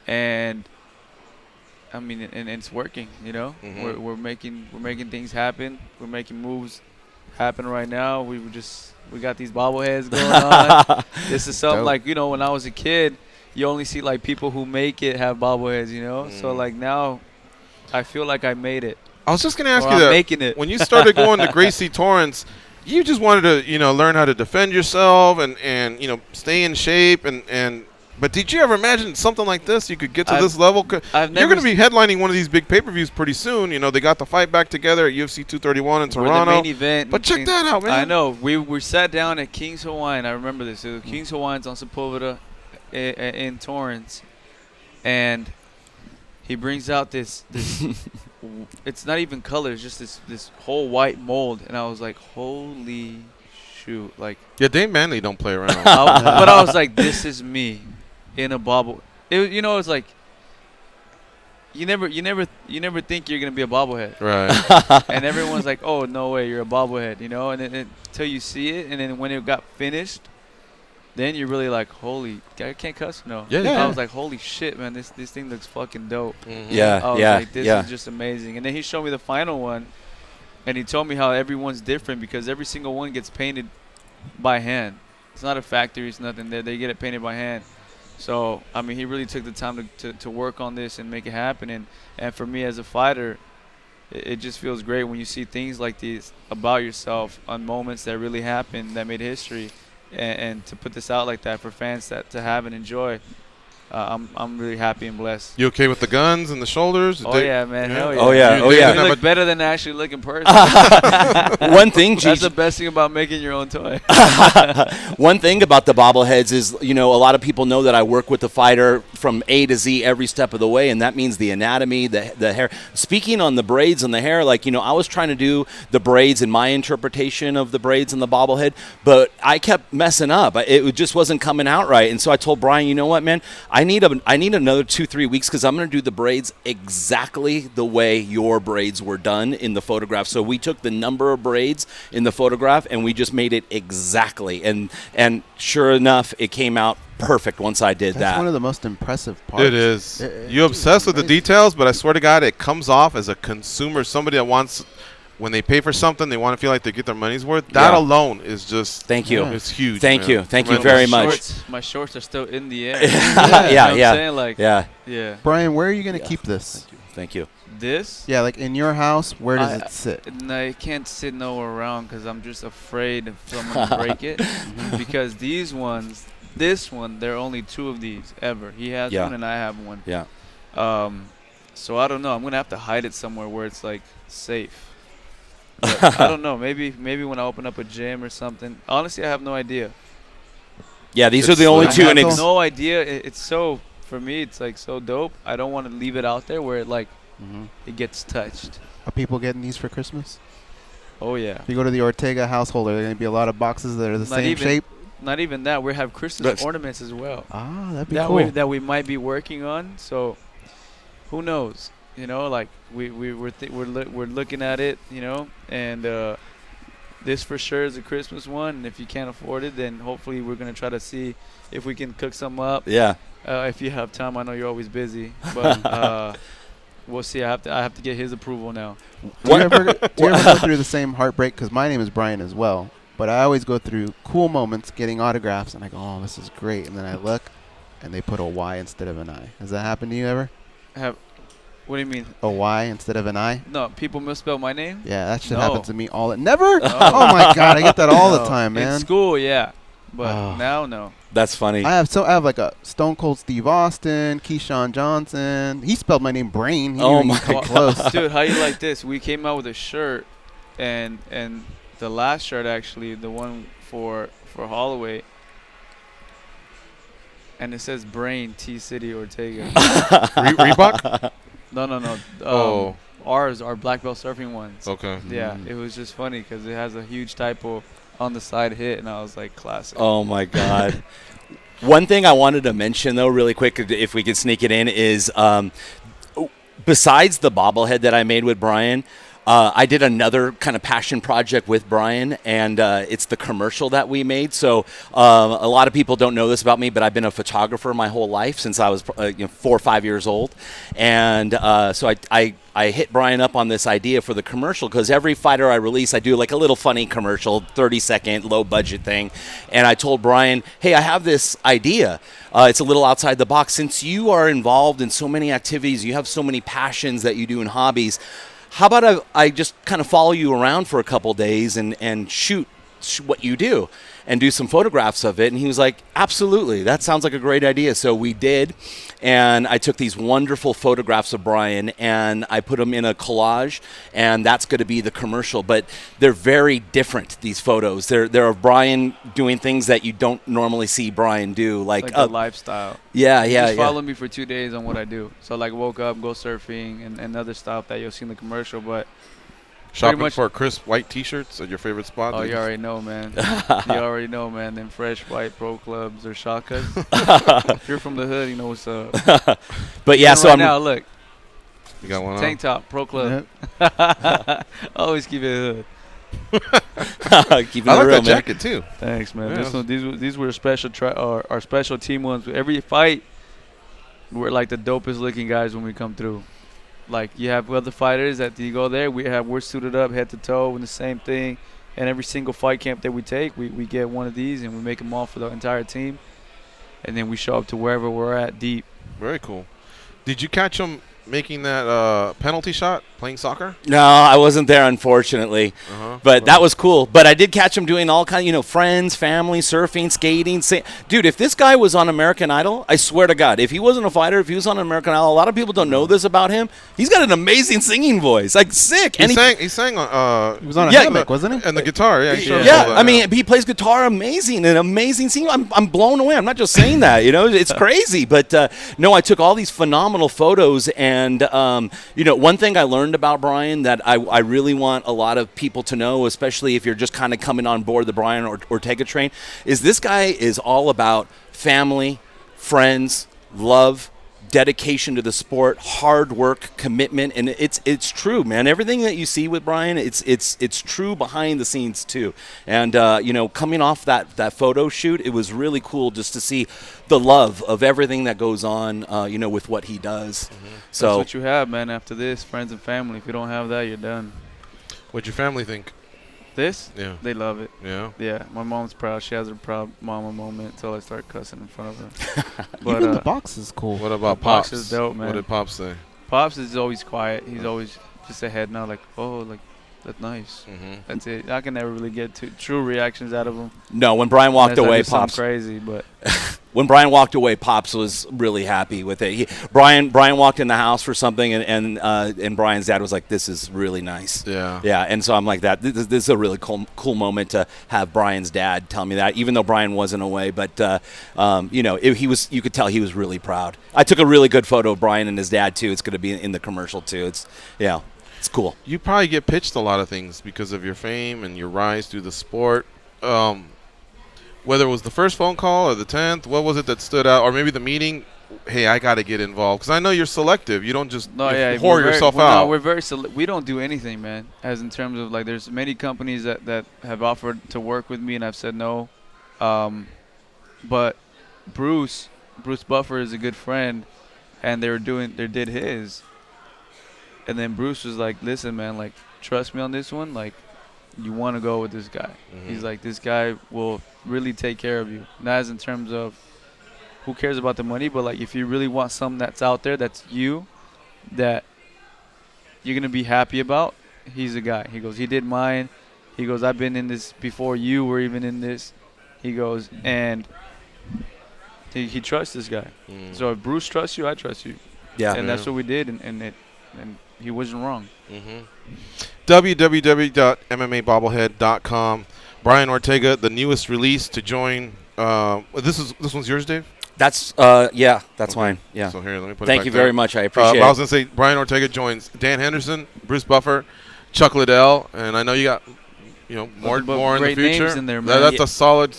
And, I mean, and it's working, Mm-hmm. We're making things happen. We're making moves happen right now. We got these bobbleheads going on. This is something like, when I was a kid, you only see like people who make it have bobbleheads, So like now, I feel like I made it. I was just gonna ask you that. Making it. When you started going to Gracie Torrance, you just wanted to learn how to defend yourself and stay in shape but did you ever imagine something like this? You could get to this level. You're going to be headlining one of these big pay-per-views pretty soon. They got the fight back together at UFC 231 in Toronto. We're the main event. But check that out, man. I know. We sat down at King's Hawaiian. I remember this. It was King's Hawaiian's on Sepulveda in Torrance, and he brings out this it's not even color, it's just this whole white mold, and I was like, holy shoot. Like, yeah, Dave Manley don't play around. But I was like, this is me in a bobble. It's like you never think you're gonna be a bobblehead, right? And everyone's like, oh, no way, you're a bobblehead, and then until you see it, and then when it got finished, then you're really like, holy, I can't cuss, no. Yeah. I was like, holy shit, man, this thing looks fucking dope. Mm-hmm. I was like, this is just amazing. And then he showed me the final one, and he told me how everyone's different because every single one gets painted by hand. It's not a factory. It's nothing. They get it painted by hand. So, I mean, he really took the time to work on this and make it happen. And for me as a fighter, it just feels great when you see things like these about yourself on moments that really happened, that made history. And to put this out like that for fans to have and enjoy, I'm really happy and blessed. You okay with the guns and the shoulders? Yeah, man. Hell yeah. Oh, yeah. Oh, yeah. You look better than actually look in person. One thing, that's the best thing about making your own toy. One thing about the bobbleheads is, a lot of people know that I work with the fighter from A to Z every step of the way, and that means the anatomy, the hair. Speaking on the braids and the hair, I was trying to do the braids in my interpretation of the braids and the bobblehead, but I kept messing up. It just wasn't coming out right, and so I told Brian, you know what, man? I need another 2-3 weeks because I'm going to do the braids exactly the way your braids were done in the photograph. So we took the number of braids in the photograph and we just made it exactly. And sure enough, it came out perfect once I did that. That's one of the most impressive parts. It is. You're obsessed with the details, but I swear to God, it comes off as a consumer, somebody that wants, when they pay for something, they want to feel like they get their money's worth. That alone is just, thank you. It's huge. Thank you very much. My shorts are still in the air. Yeah. Brian, where are you going to keep this? Thank you. This? Yeah, like in your house, where does it sit? No, it can't sit nowhere around because I'm just afraid of someone to break it. Because this one, there are only 2 of these ever. He has one and I have one. Yeah. So I don't know. I'm going to have to hide it somewhere where it's like safe. But I don't know. Maybe when I open up a gym or something. Honestly, I have no idea. Yeah, these are the only 2. I have no idea. It's so, for me, it's like so dope. I don't want to leave it out there where it gets touched. Are people getting these for Christmas? Oh, yeah. If you go to the Ortega household, there are going to be a lot of boxes that are the same shape. Not even that. We have Christmas ornaments as well. Ah, that'd be cool. That we might be working on. So, who knows? We're looking at it, and this for sure is a Christmas one. And if you can't afford it, then hopefully we're gonna try to see if we can cook some up. Yeah. If you have time, I know you're always busy, but we'll see. I have to get his approval now. Do you ever go through the same heartbreak? Because my name is Brian as well, but I always go through cool moments getting autographs, and I go, "Oh, this is great," and then I look, and they put a Y instead of an I. Has that happened to you ever? What do you mean? A Y instead of an I? No, people misspell my name? Yeah, that shit happens to me never? Oh my God, I get that all the time, man. In school, yeah. But now, no. That's funny. I have like a Stone Cold Steve Austin, Keyshawn Johnson. He spelled my name Brain. He didn't even come close. Dude, how you like this? We came out with a shirt, and the last shirt, actually, the one for Holloway, and it says Brain, T-City, Ortega. Reebok? No. Ours, our black belt surfing ones. Okay. Yeah, it was just funny because it has a huge typo on the side hit, and I was like, classic. Oh, my God. One thing I wanted to mention, though, really quick, if we could sneak it in, is besides the bobblehead that I made with Brian, I did another kind of passion project with Brian, and it's the commercial that we made. So a lot of people don't know this about me, but I've been a photographer my whole life since I was 4 or 5 years old. And so I hit Brian up on this idea for the commercial because every fighter I release, I do like a little funny commercial, 30-second, low-budget thing. And I told Brian, hey, I have this idea. It's a little outside the box. Since you are involved in so many activities, you have so many passions that you do in hobbies, how about I just kind of follow you around for a couple days and shoot what you do and do some photographs of it? And he was like, absolutely, that sounds like a great idea. So we did, and I took these wonderful photographs of Brian and I put them in a collage, and that's going to be the commercial. But they're very different, these photos. They're of Brian doing things that you don't normally see Brian do, like the lifestyle. Yeah. Just follow me for 2 days on what I do. So like woke up, go surfing, and other stuff that you'll see in the commercial. But shopping for crisp white T-shirts at your favorite spot? Oh, you already know, man. You already know, man. Them fresh white pro clubs or shakas. If you're from the hood, you know what's up. But yeah, so now look. You got one tank top, pro club. Yep. Always keep it hood. Keep it I like real, that jacket too. Thanks, man. Yeah. These were special our special team ones. Every fight, we're like the dopest looking guys when we come through. Like you have other fighters that you go there, we're suited up head to toe in the same thing, And every single fight camp that we take, we get one of these and we make them all for the entire team. And then we show up to wherever we're at deep. Very cool. Did you catch him making that penalty shot, playing soccer? No, I wasn't there, unfortunately. But that was cool. But I did catch him doing all kind of, friends, family, surfing, skating. Dude, if this guy was on American Idol, I swear to God, if he wasn't a fighter, if he was on American Idol, a lot of people don't know this about him. He's got an amazing singing voice, like sick. He sang on. He was on a hammock, wasn't he? And the guitar, yeah. I mean, he plays guitar amazing, an amazing singing. I'm blown away. I'm not just saying that, it's crazy. But no, I took all these phenomenal photos, and one thing I learned about Brian that I really want a lot of people to know, especially if you're just kind of coming on board the Brian Ortega train, is this guy is all about family, friends, love, dedication to the sport, hard work, commitment, and it's true, man. Everything that you see with Brian, it's true behind the scenes too. And coming off that photo shoot, it was really cool just to see the love of everything that goes on, with what he does. So that's what you have, man. After this, friends and family. If you don't have that, you're done. What'd your family think? This? Yeah. They love it. Yeah. Yeah. My mom's proud. She has her proud mama moment until I start cussing in front of her. But even the box is cool. What about the Pops? box is dope, man. What did Pops say? Pops is always quiet. He's always just a head nod, like, oh, like, that's nice. That's it. I can never really get true reactions out of him. No, when Brian walked away, Pops Pops crazy, but when Brian walked away, Pops was really happy with it. Brian walked in the house for something, and Brian's dad was like, "This is really nice." Yeah. And so I'm like, that. This is a really cool moment to have Brian's dad tell me that, even though Brian wasn't away. But he was. You could tell he was really proud. I took a really good photo of Brian and his dad too. It's going to be in the commercial too. It's cool. You probably get pitched a lot of things because of your fame and your rise through the sport. Whether it was the first phone call or the 10th, what was it that stood out? Or maybe the meeting, hey, I got to get involved. Because I know you're selective. You don't just whore yourself out. No, we're very we don't do anything, man. As in terms of, like, there's many companies that have offered to work with me, and I've said no. But Bruce Buffer is a good friend, and they did his. And then Bruce was like, listen, man, like, trust me on this one. Like, you want to go with this guy. He's like, this guy will really take care of you. Not as in terms of who cares about the money, but, like, if you really want something that's out there that's you, that you're going to be happy about, he's the guy. He goes, he did mine. He goes, I've been in this before you were even in this. He goes, and he trusts this guy. So if Bruce trusts you, I trust you. Yeah. And that's what we did, and he wasn't wrong. www.mmabobblehead.com. Brian Ortega, the newest release to join. This one's yours, Dave? That's that's mine. Yeah. So here, let me put it Thank back you there. very much. I appreciate it. I was gonna say Brian Ortega joins Dan Henderson, Bruce Buffer, Chuck Liddell, and I know you got more in the future. Names in there, man. That's a solid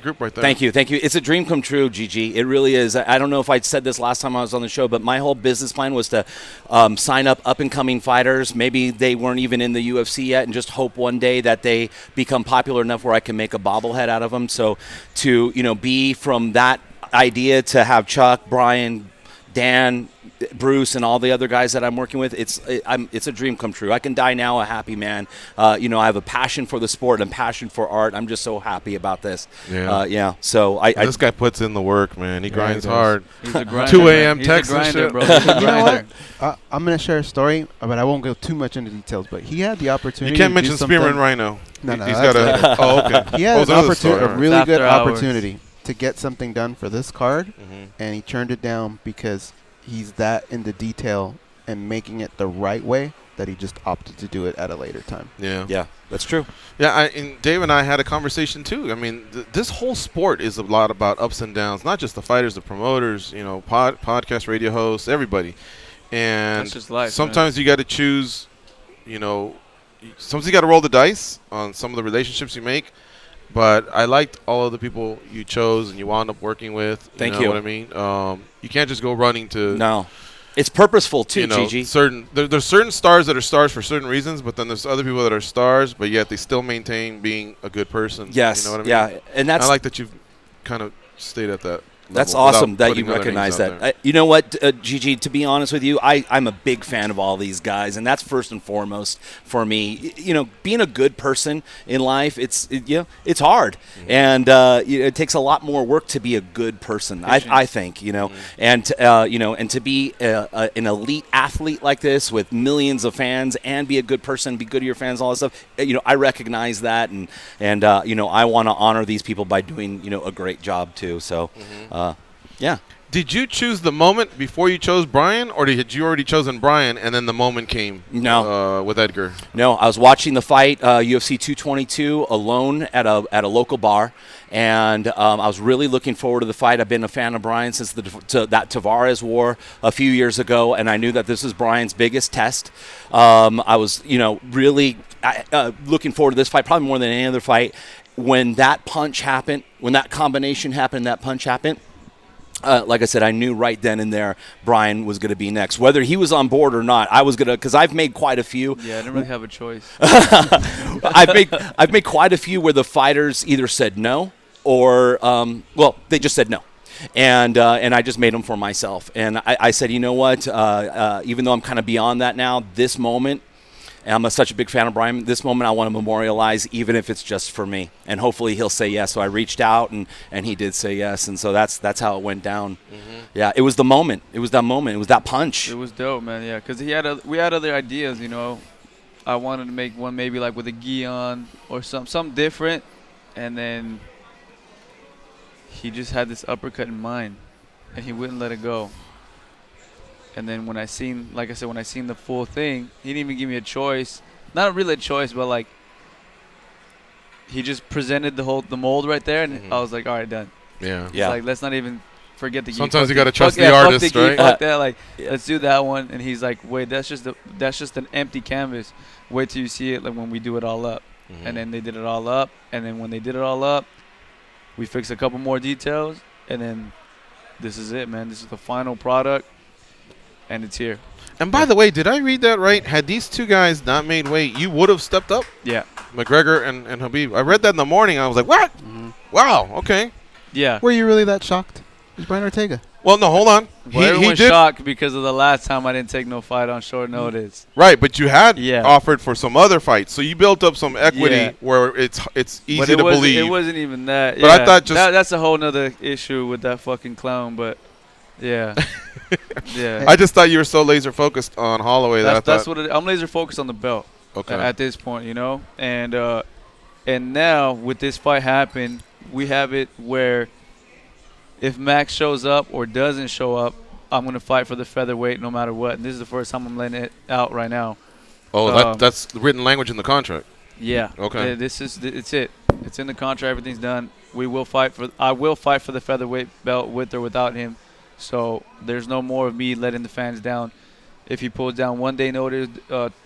group right there. Thank you. It's a dream come true, Gigi. It really is. I don't know if I said this last time I was on the show, but my whole business plan was to sign up and coming fighters. Maybe they weren't even in the UFC yet, and just hope one day that they become popular enough where I can make a bobblehead out of them. So to be from that idea to have Chuck, Brian, Dan, Bruce, and all the other guys that I'm working with, it's a dream come true. I can die now a happy man. I have a passion for the sport and passion for art. I'm just so happy about this. So this guy puts in the work, man. He grinds hard. He's a grinder. 2 a.m. He's text a grinder, and shit. bro. He's a grinder. I'm going to share a story, but I won't go too much into details. But he had the opportunity. You can't to mention do something. Spearman Rhino. No, he's got a. Oh, okay. He had a really good opportunity hours. to get something done for this card, and he turned it down because he's that into detail and making it the right way that he just opted to do it at a later time. Yeah, that's true. Yeah, and Dave and I had a conversation too. I mean, this whole sport is a lot about ups and downs, not just the fighters, the promoters, podcast, radio hosts, everybody. And that's just life, sometimes you got to choose, sometimes you got to roll the dice on some of the relationships you make. But I liked all of the people you chose and you wound up working with. Thank you. You know what I mean? You can't just go running to. No. It's purposeful too, Gigi. There's certain stars that are stars for certain reasons, but then there's other people that are stars, but yet they still maintain being a good person. Yes. You know what I mean? Yeah. And I like that you've kind of stayed at that. That's level awesome without that you putting other recognize names out that. You know what, Gigi, to be honest with you, I'm a big fan of all these guys, and that's first and foremost for me. You know, being a good person in life, it's hard. Mm-hmm. And it takes a lot more work to be a good person, I think, you know. Mm-hmm. And to be an elite athlete like this with millions of fans and be a good person, be good to your fans, all that stuff, you know, I recognize that, and you know, I want to honor these people by doing, you know, a great job too. So, yeah. Did you choose the moment before you chose Brian, or had you already chosen Brian and then the moment came? No. With Edgar. No, I was watching the fight, UFC 222, alone at a local bar, and I was really looking forward to the fight. I've been a fan of Brian since that Tavares war a few years ago, and I knew that this was Brian's biggest test. I was, you know, really looking forward to this fight, probably more than any other fight. When that punch happened, when that combination happened, that punch happened, like I said, I knew right then and there Brian was going to be next. Whether he was on board or not, I was going to, because I've made quite a few. Yeah, I didn't really have a choice. I've made quite a few where the fighters either said no or, well, they just said no. And I just made them for myself. And I said, you know what, even though I'm kind of beyond that now, this moment, and I'm such a big fan of Brian. This moment I want to memorialize, even if it's just for me. And hopefully he'll say yes. So I reached out, and he did say yes. And so that's how it went down. Mm-hmm. Yeah, it was the moment. It was that moment. It was that punch. It was dope, man. Yeah, because we had other ideas, you know. I wanted to make one maybe like with a gi on or something different. And then he just had this uppercut in mind, and he wouldn't let it go. And then when I seen the full thing, he didn't even give me a choice. Not really a choice, but like he just presented the mold right there, and I was like, all right, done. Yeah. It's like, let's not even forget the gi. Sometimes you got to trust the artist, right? Fuck that. Like, let's do that one. And he's like, wait, that's just an empty canvas. Wait till you see it, like when we do it all up. Mm-hmm. And then they did it all up. And then when they did it all up, we fixed a couple more details. And then this is it, man. This is the final product. And it's here. And by the way, did I read that right? Had these two guys not made weight, you would have stepped up? Yeah. McGregor and Khabib. I read that in the morning. I was like, what? Mm-hmm. Wow, okay. Yeah. Were you really that shocked? It was Brian Ortega. Well, no, hold on. Well, everyone's shocked because of the last time I didn't take no fight on short notice. Right, but you had offered for some other fights, so you built up some equity where it's easy to believe. It wasn't even that. But I thought that's a whole nother issue with that fucking clown, but yeah. Yeah. I just thought you were so laser focused on Holloway that's what I'm laser focused on the belt. Okay. At this point, you know? And now with this fight happen, we have it where if Max shows up or doesn't show up, I'm going to fight for the featherweight no matter what. And this is the first time I'm letting it out right now. Oh, that's written language in the contract. Yeah. Okay. It's it. It's in the contract. Everything's done. I will fight for the featherweight belt with or without him. So there's no more of me letting the fans down. If he pulls down 1 day notice,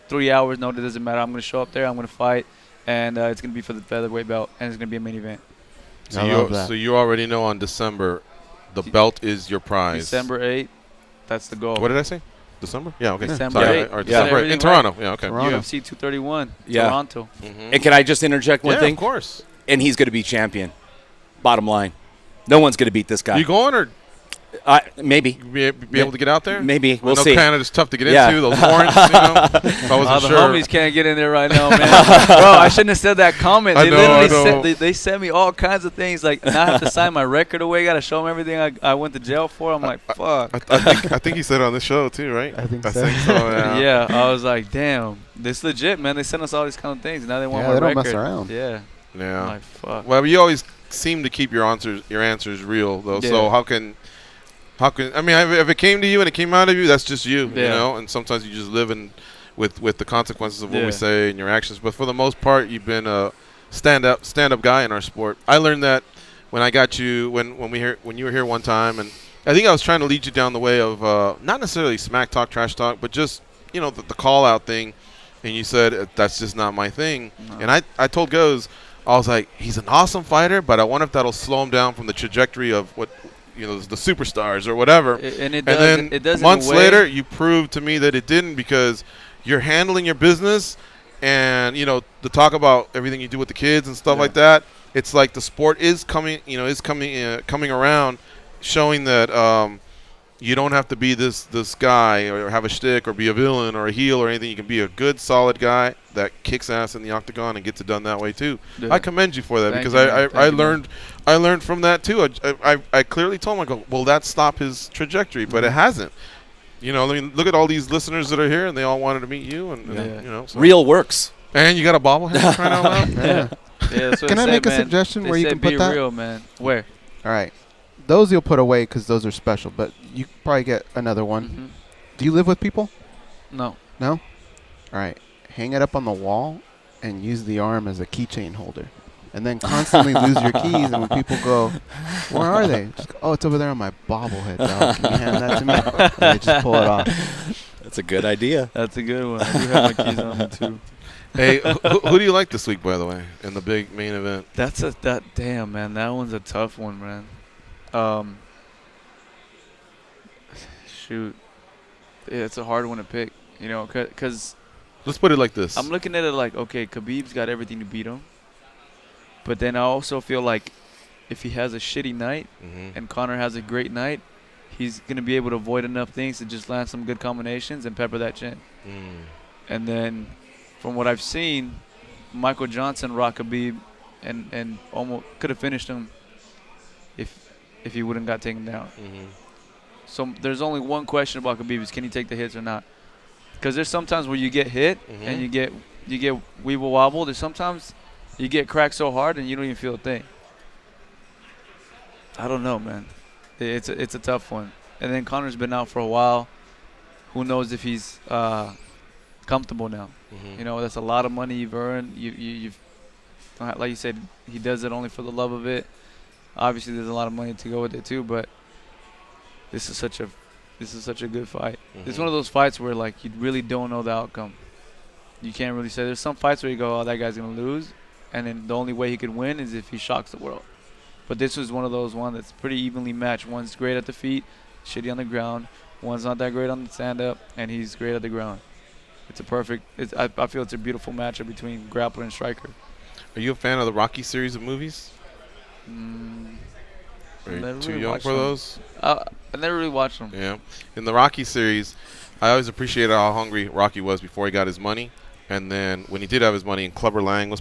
3 hours notice, doesn't matter. I'm going to show up there. I'm going to fight. And it's going to be for the featherweight belt. And it's going to be a main event. So you already know on December, the belt is your prize. December 8th, that's the goal. What did I say? December? Yeah, okay. December 8th. Or December 8th. In Toronto. Yeah, okay. UFC 231, yeah. Toronto. Mm-hmm. And can I just interject one thing? Yeah, of course. And he's going to be champion. Bottom line. No one's going to beat this guy. You going or? Maybe. Be able to get out there? Maybe. We'll see. Canada's tough to get into. Those warrants, you know. So I wasn't the sure. homies can't get in there right now, man. Bro, I shouldn't have said that comment. They sent me all kinds of things. Like, now I have to sign my record away. Got to show them everything I went to jail for. I'm like, fuck. I think he said it on the show, too, right? I think so. Yeah, I was like, damn. This legit, man. They sent us all these kind of things. Now they want my record. record. They don't mess around. Yeah. Yeah. I'm like, fuck. Well, you always seem to keep your answers real, though. Yeah. So how can I mean, if it came to you and it came out of you, that's just you, you know. And sometimes you just live with the consequences of what we say and your actions. But for the most part, you've been a stand-up guy in our sport. I learned that when I got you when you were here one time, and I think I was trying to lead you down the way of not necessarily smack talk, trash talk, but just the call out thing. And you said that's just not my thing. No. And I told Goes, I was like, he's an awesome fighter, but I wonder if that'll slow him down from the trajectory of what. The superstars or whatever. And then it does months later, you proved to me that it didn't, because you're handling your business and, to talk about everything you do with the kids and stuff like that. It's like the sport is coming around, showing that you don't have to be this guy or have a shtick or be a villain or a heel or anything. You can be a good, solid guy that kicks ass in the octagon and gets it done that way too. Yeah. I commend you for that Thank because you, I learned from that too. I clearly told him, I go, will that stop his trajectory? But it hasn't. You know, I mean, look at all these listeners that are here, and they all wanted to meet you, and you know, so. Real works. And you got a bobblehead crying out loud. Yeah, that's what Can I said, make a man. suggestion They where you said can put be that? real, man. Where? All right. Those you'll put away because those are special, but you probably get another one. Mm-hmm. Do you live with people? No. No? All right. Hang it up on the wall and use the arm as a keychain holder. And then constantly lose your keys, and when people go, where are they? Just go, oh, it's over there on my bobblehead, dog. Can you hand that to me? And they just pull it off. That's a good idea. That's a good one. I do have my keys on me, too. Hey, who do you like this week, by the way, in the big main event? Damn, man. That one's a tough one, man. Shoot. Yeah, it's a hard one to pick, you know, because let's put it like this. I'm looking at it like, okay, Khabib's got everything to beat him. But then I also feel like if he has a shitty night and Conor has a great night, he's going to be able to avoid enough things to just land some good combinations and pepper that chin. And then from what I've seen, Michael Johnson rocked Khabib and almost could have finished him if he wouldn't got taken down. So there's only one question about Khabib is can he take the hits or not? Because there's sometimes where you get hit and you get weeble wobble. There's sometimes you get cracked so hard and you don't even feel a thing. I don't know, man. It's a tough one. And then Conor's been out for a while. Who knows if he's comfortable now? You know, that's a lot of money you've earned. You've like you said, he does it only for the love of it. Obviously, there's a lot of money to go with it too, but this is such a good fight. It's one of those fights where like you really don't know the outcome. You can't really say. There's some fights where you go, oh, that guy's gonna lose, and then the only way he could win is if he shocks the world. But this was one of those ones that's pretty evenly matched. One's great at the feet, shitty on the ground. One's not that great on the stand-up, and he's great at the ground. It's a perfect. I feel it's a beautiful matchup between grappler and striker. Are you a fan of the Rocky series of movies? Are you too young for those? I never really watched them. Yeah. In the Rocky series, I always appreciated how hungry Rocky was before he got his money. And then when he did have his money and Clubber Lang was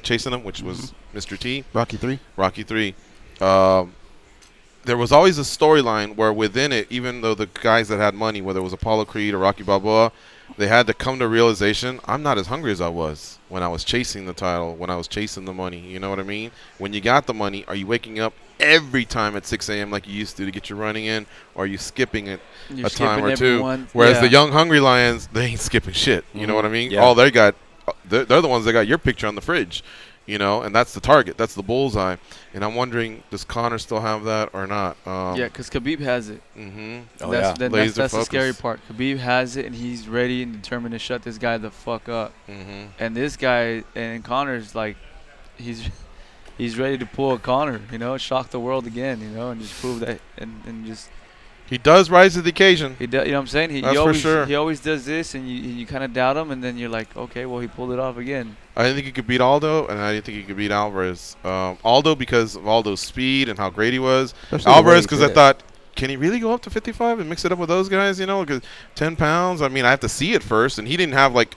chasing him, which was Mr. T. Rocky 3. Rocky 3. There was always a storyline where within it, even though the guys that had money, whether it was Apollo Creed or Rocky Balboa, they had to come to realization, I'm not as hungry as I was when I was chasing the title, when I was chasing the money. You know what I mean? When you got the money, are you waking up every time at 6 a.m. like you used to get your running in, or are you skipping it a time or two? Whereas the young hungry lions, they ain't skipping shit. You know what I mean? Yeah. All they got, they're the ones that got your picture on the fridge. You know, and that's the target. That's the bullseye. And I'm wondering, does Conor still have that or not? Yeah, because Khabib has it. That's the scary part. Khabib has it, and he's ready and determined to shut this guy the fuck up. And this guy, and Conor's like, he's ready to pull a Conor, you know, shock the world again, you know, and just prove that, and just. He does rise to the occasion. He does, you know what I'm saying? That's for sure. He always does this, and you kind of doubt him, and then you're like, okay, well, he pulled it off again. I didn't think he could beat Aldo, and I didn't think he could beat Alvarez. Aldo because of Aldo's speed and how great he was. Especially Alvarez because I thought, can he really go up to 55 and mix it up with those guys? You know, because 10 pounds. I mean, I have to see it first, and he didn't have like,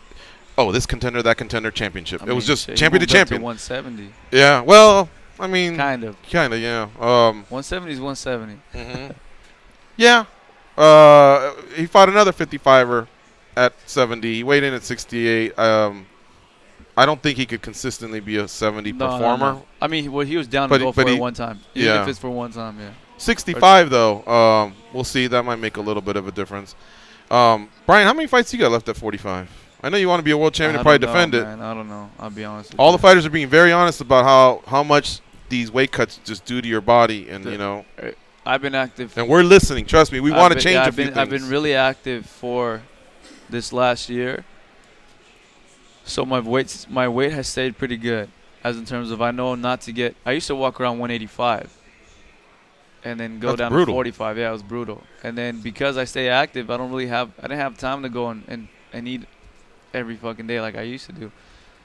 oh, this contender, that contender championship. It was just champion to champion. 170. Yeah. Well, I mean, kind of. Yeah. 170 is 170. Yeah. He fought another 55er at 70. He weighed in at 68. I don't think he could consistently be a 70 performer. No. I mean, he was down to go for it one time. Even if it's for one time, yeah. 65, though, we'll see. That might make a little bit of a difference. Brian, how many fights you got left at 45? I know you want to be a world champion and probably defend it. I don't know. I'll be honest with All you. the fighters are being very honest about how much these weight cuts just do to your body. And, you know. I've been active. And we're listening. Trust me. We want to change a few things. I've been really active for this last year. So my weight has stayed pretty good, as in terms of I know not to get. I used to walk around 185, and then go down to 45. Yeah, it was brutal. And then because I stay active, I didn't have time to go and eat every fucking day like I used to do.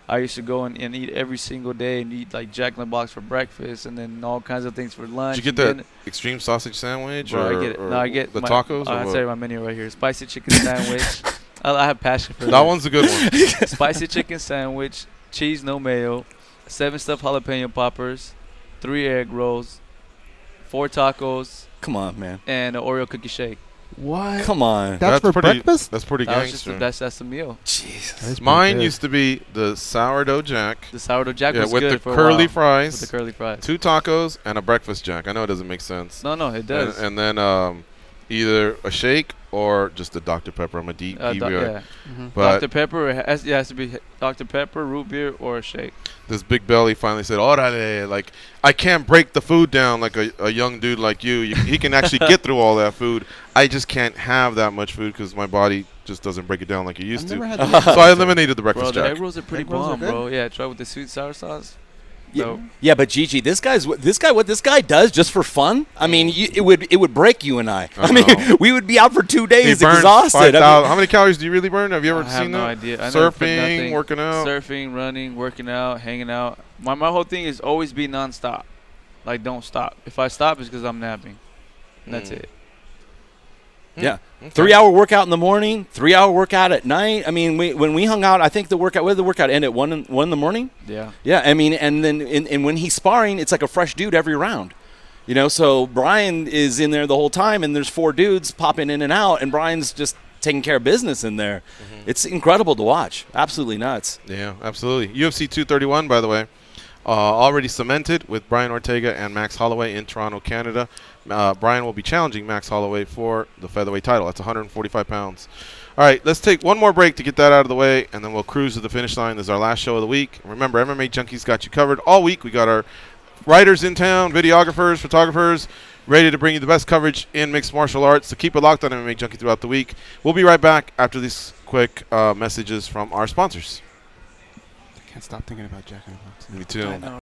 I used to go and eat every single day and eat like Jack in the Box for breakfast and then all kinds of things for lunch. Did you get that extreme sausage sandwich? Bro, or, I get it. No, I get the my, tacos? I or tell you my menu right here. Spicy chicken sandwich. I have passion for that one's a good one. Spicy chicken sandwich, cheese no mayo, 7 stuffed jalapeno poppers, 3 egg rolls, 4 tacos. Come on, man. And an Oreo cookie shake. What? Come on. That's for pretty, breakfast? That's pretty gangster. That's the meal. Jesus. Mine used to be the sourdough jack. The sourdough jack was with good the for curly a while. fries. With the curly fries. 2 tacos and a breakfast jack. I know it doesn't make sense. No, it does. And then either a shake or just a Dr. Pepper. I'm a deep Yeah. But Dr. Pepper, it has to be Dr. Pepper, root beer, or a shake. this big belly finally said, "Orale!" Like, I can't break the food down like a young dude like you. He can actually get through all that food. I just can't have that much food because my body just doesn't break it down like it used to. So I eliminated the breakfast Bro, jack. the egg rolls are pretty bomb, bro. Yeah, try with the sweet sour sauce. Yeah, but Gigi, what this guy does just for fun. I mean, it would break you and I. I mean, we would be out for 2 days He burns exhausted. 5,000. How many calories do you really burn? Have you ever I have seen no that? idea. I never put Surfing, nothing. working out. Surfing, running, working out, hanging out. My whole thing is always be nonstop. Like, don't stop. If I stop, it's because I'm napping. And that's it. Yeah. Okay. 3-hour workout in the morning, 3-hour workout at night. I mean, when we hung out, I think the workout end at 1 in the morning. Yeah. Yeah. I mean, and then and when he's sparring, it's like a fresh dude every round. You know, so Brian is in there the whole time, and there's 4 dudes popping in and out, and Brian's just taking care of business in there. Mm-hmm. It's incredible to watch. Absolutely nuts. Yeah, absolutely. UFC 231, by the way, already cemented with Brian Ortega and Max Holloway in Toronto, Canada. Brian will be challenging Max Holloway for the featherweight title. That's 145 pounds. All right, let's take one more break to get that out of the way, and then we'll cruise to the finish line. This is our last show of the week. Remember, MMA Junkie's got you covered all week. We got our writers in town, videographers, photographers, ready to bring you the best coverage in mixed martial arts. So keep it locked on MMA Junkie throughout the week. We'll be right back after these quick messages from our sponsors. I can't stop thinking about Jack in the Box. Me too.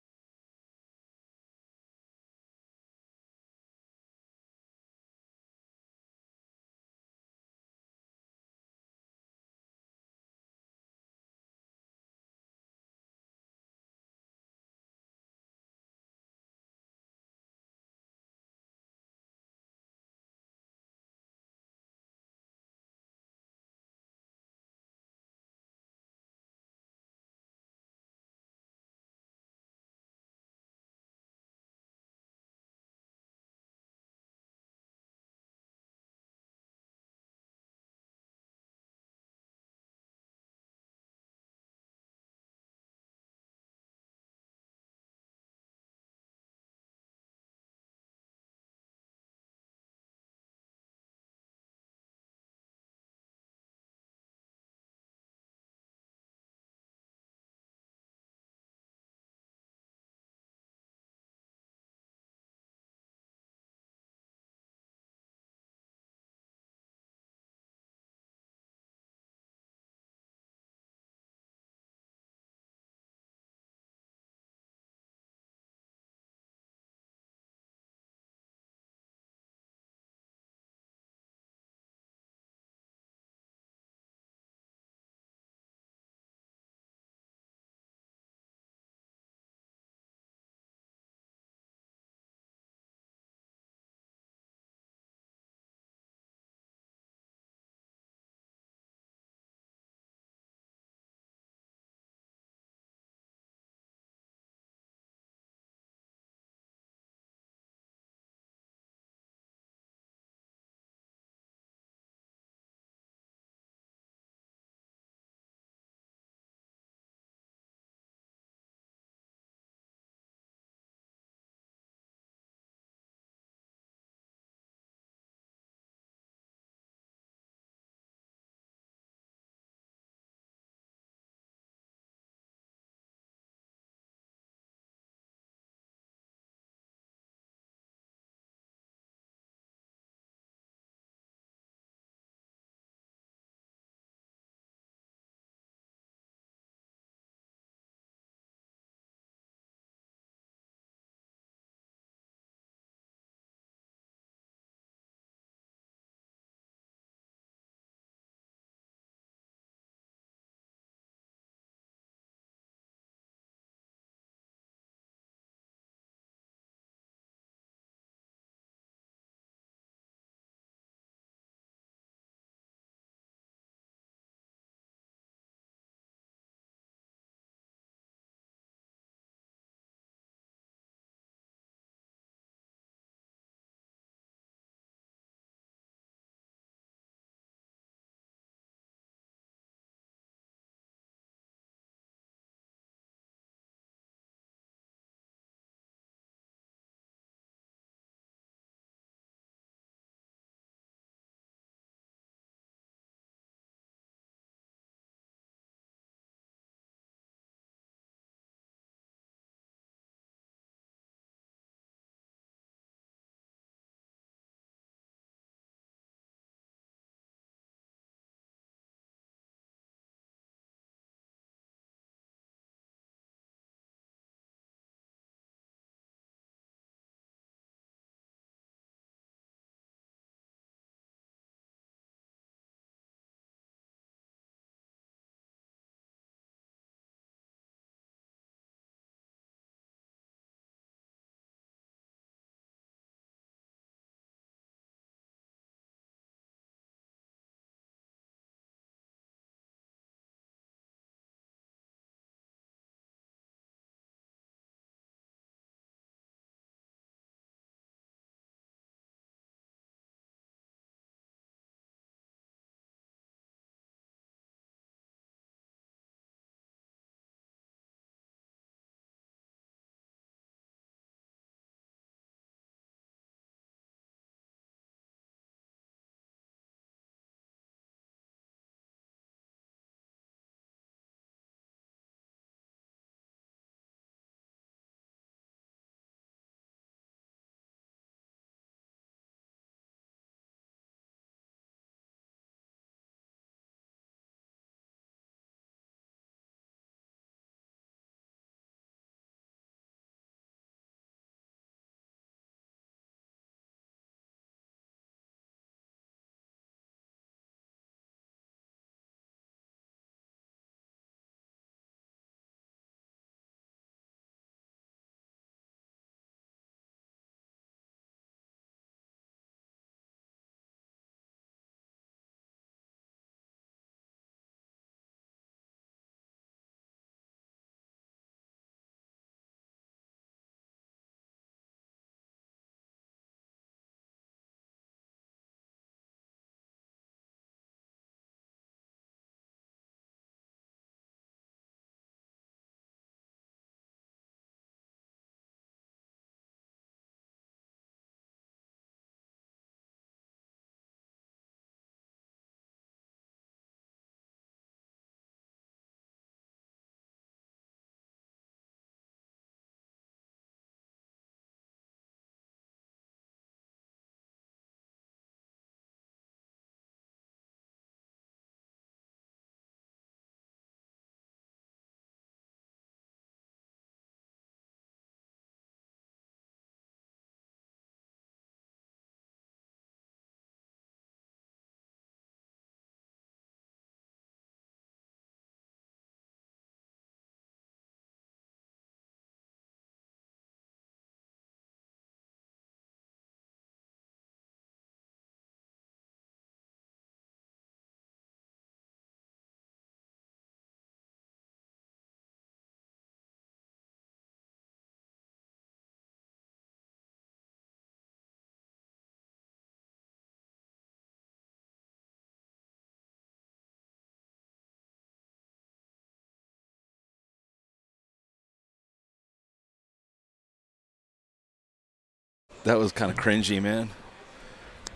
That was kind of cringy, man.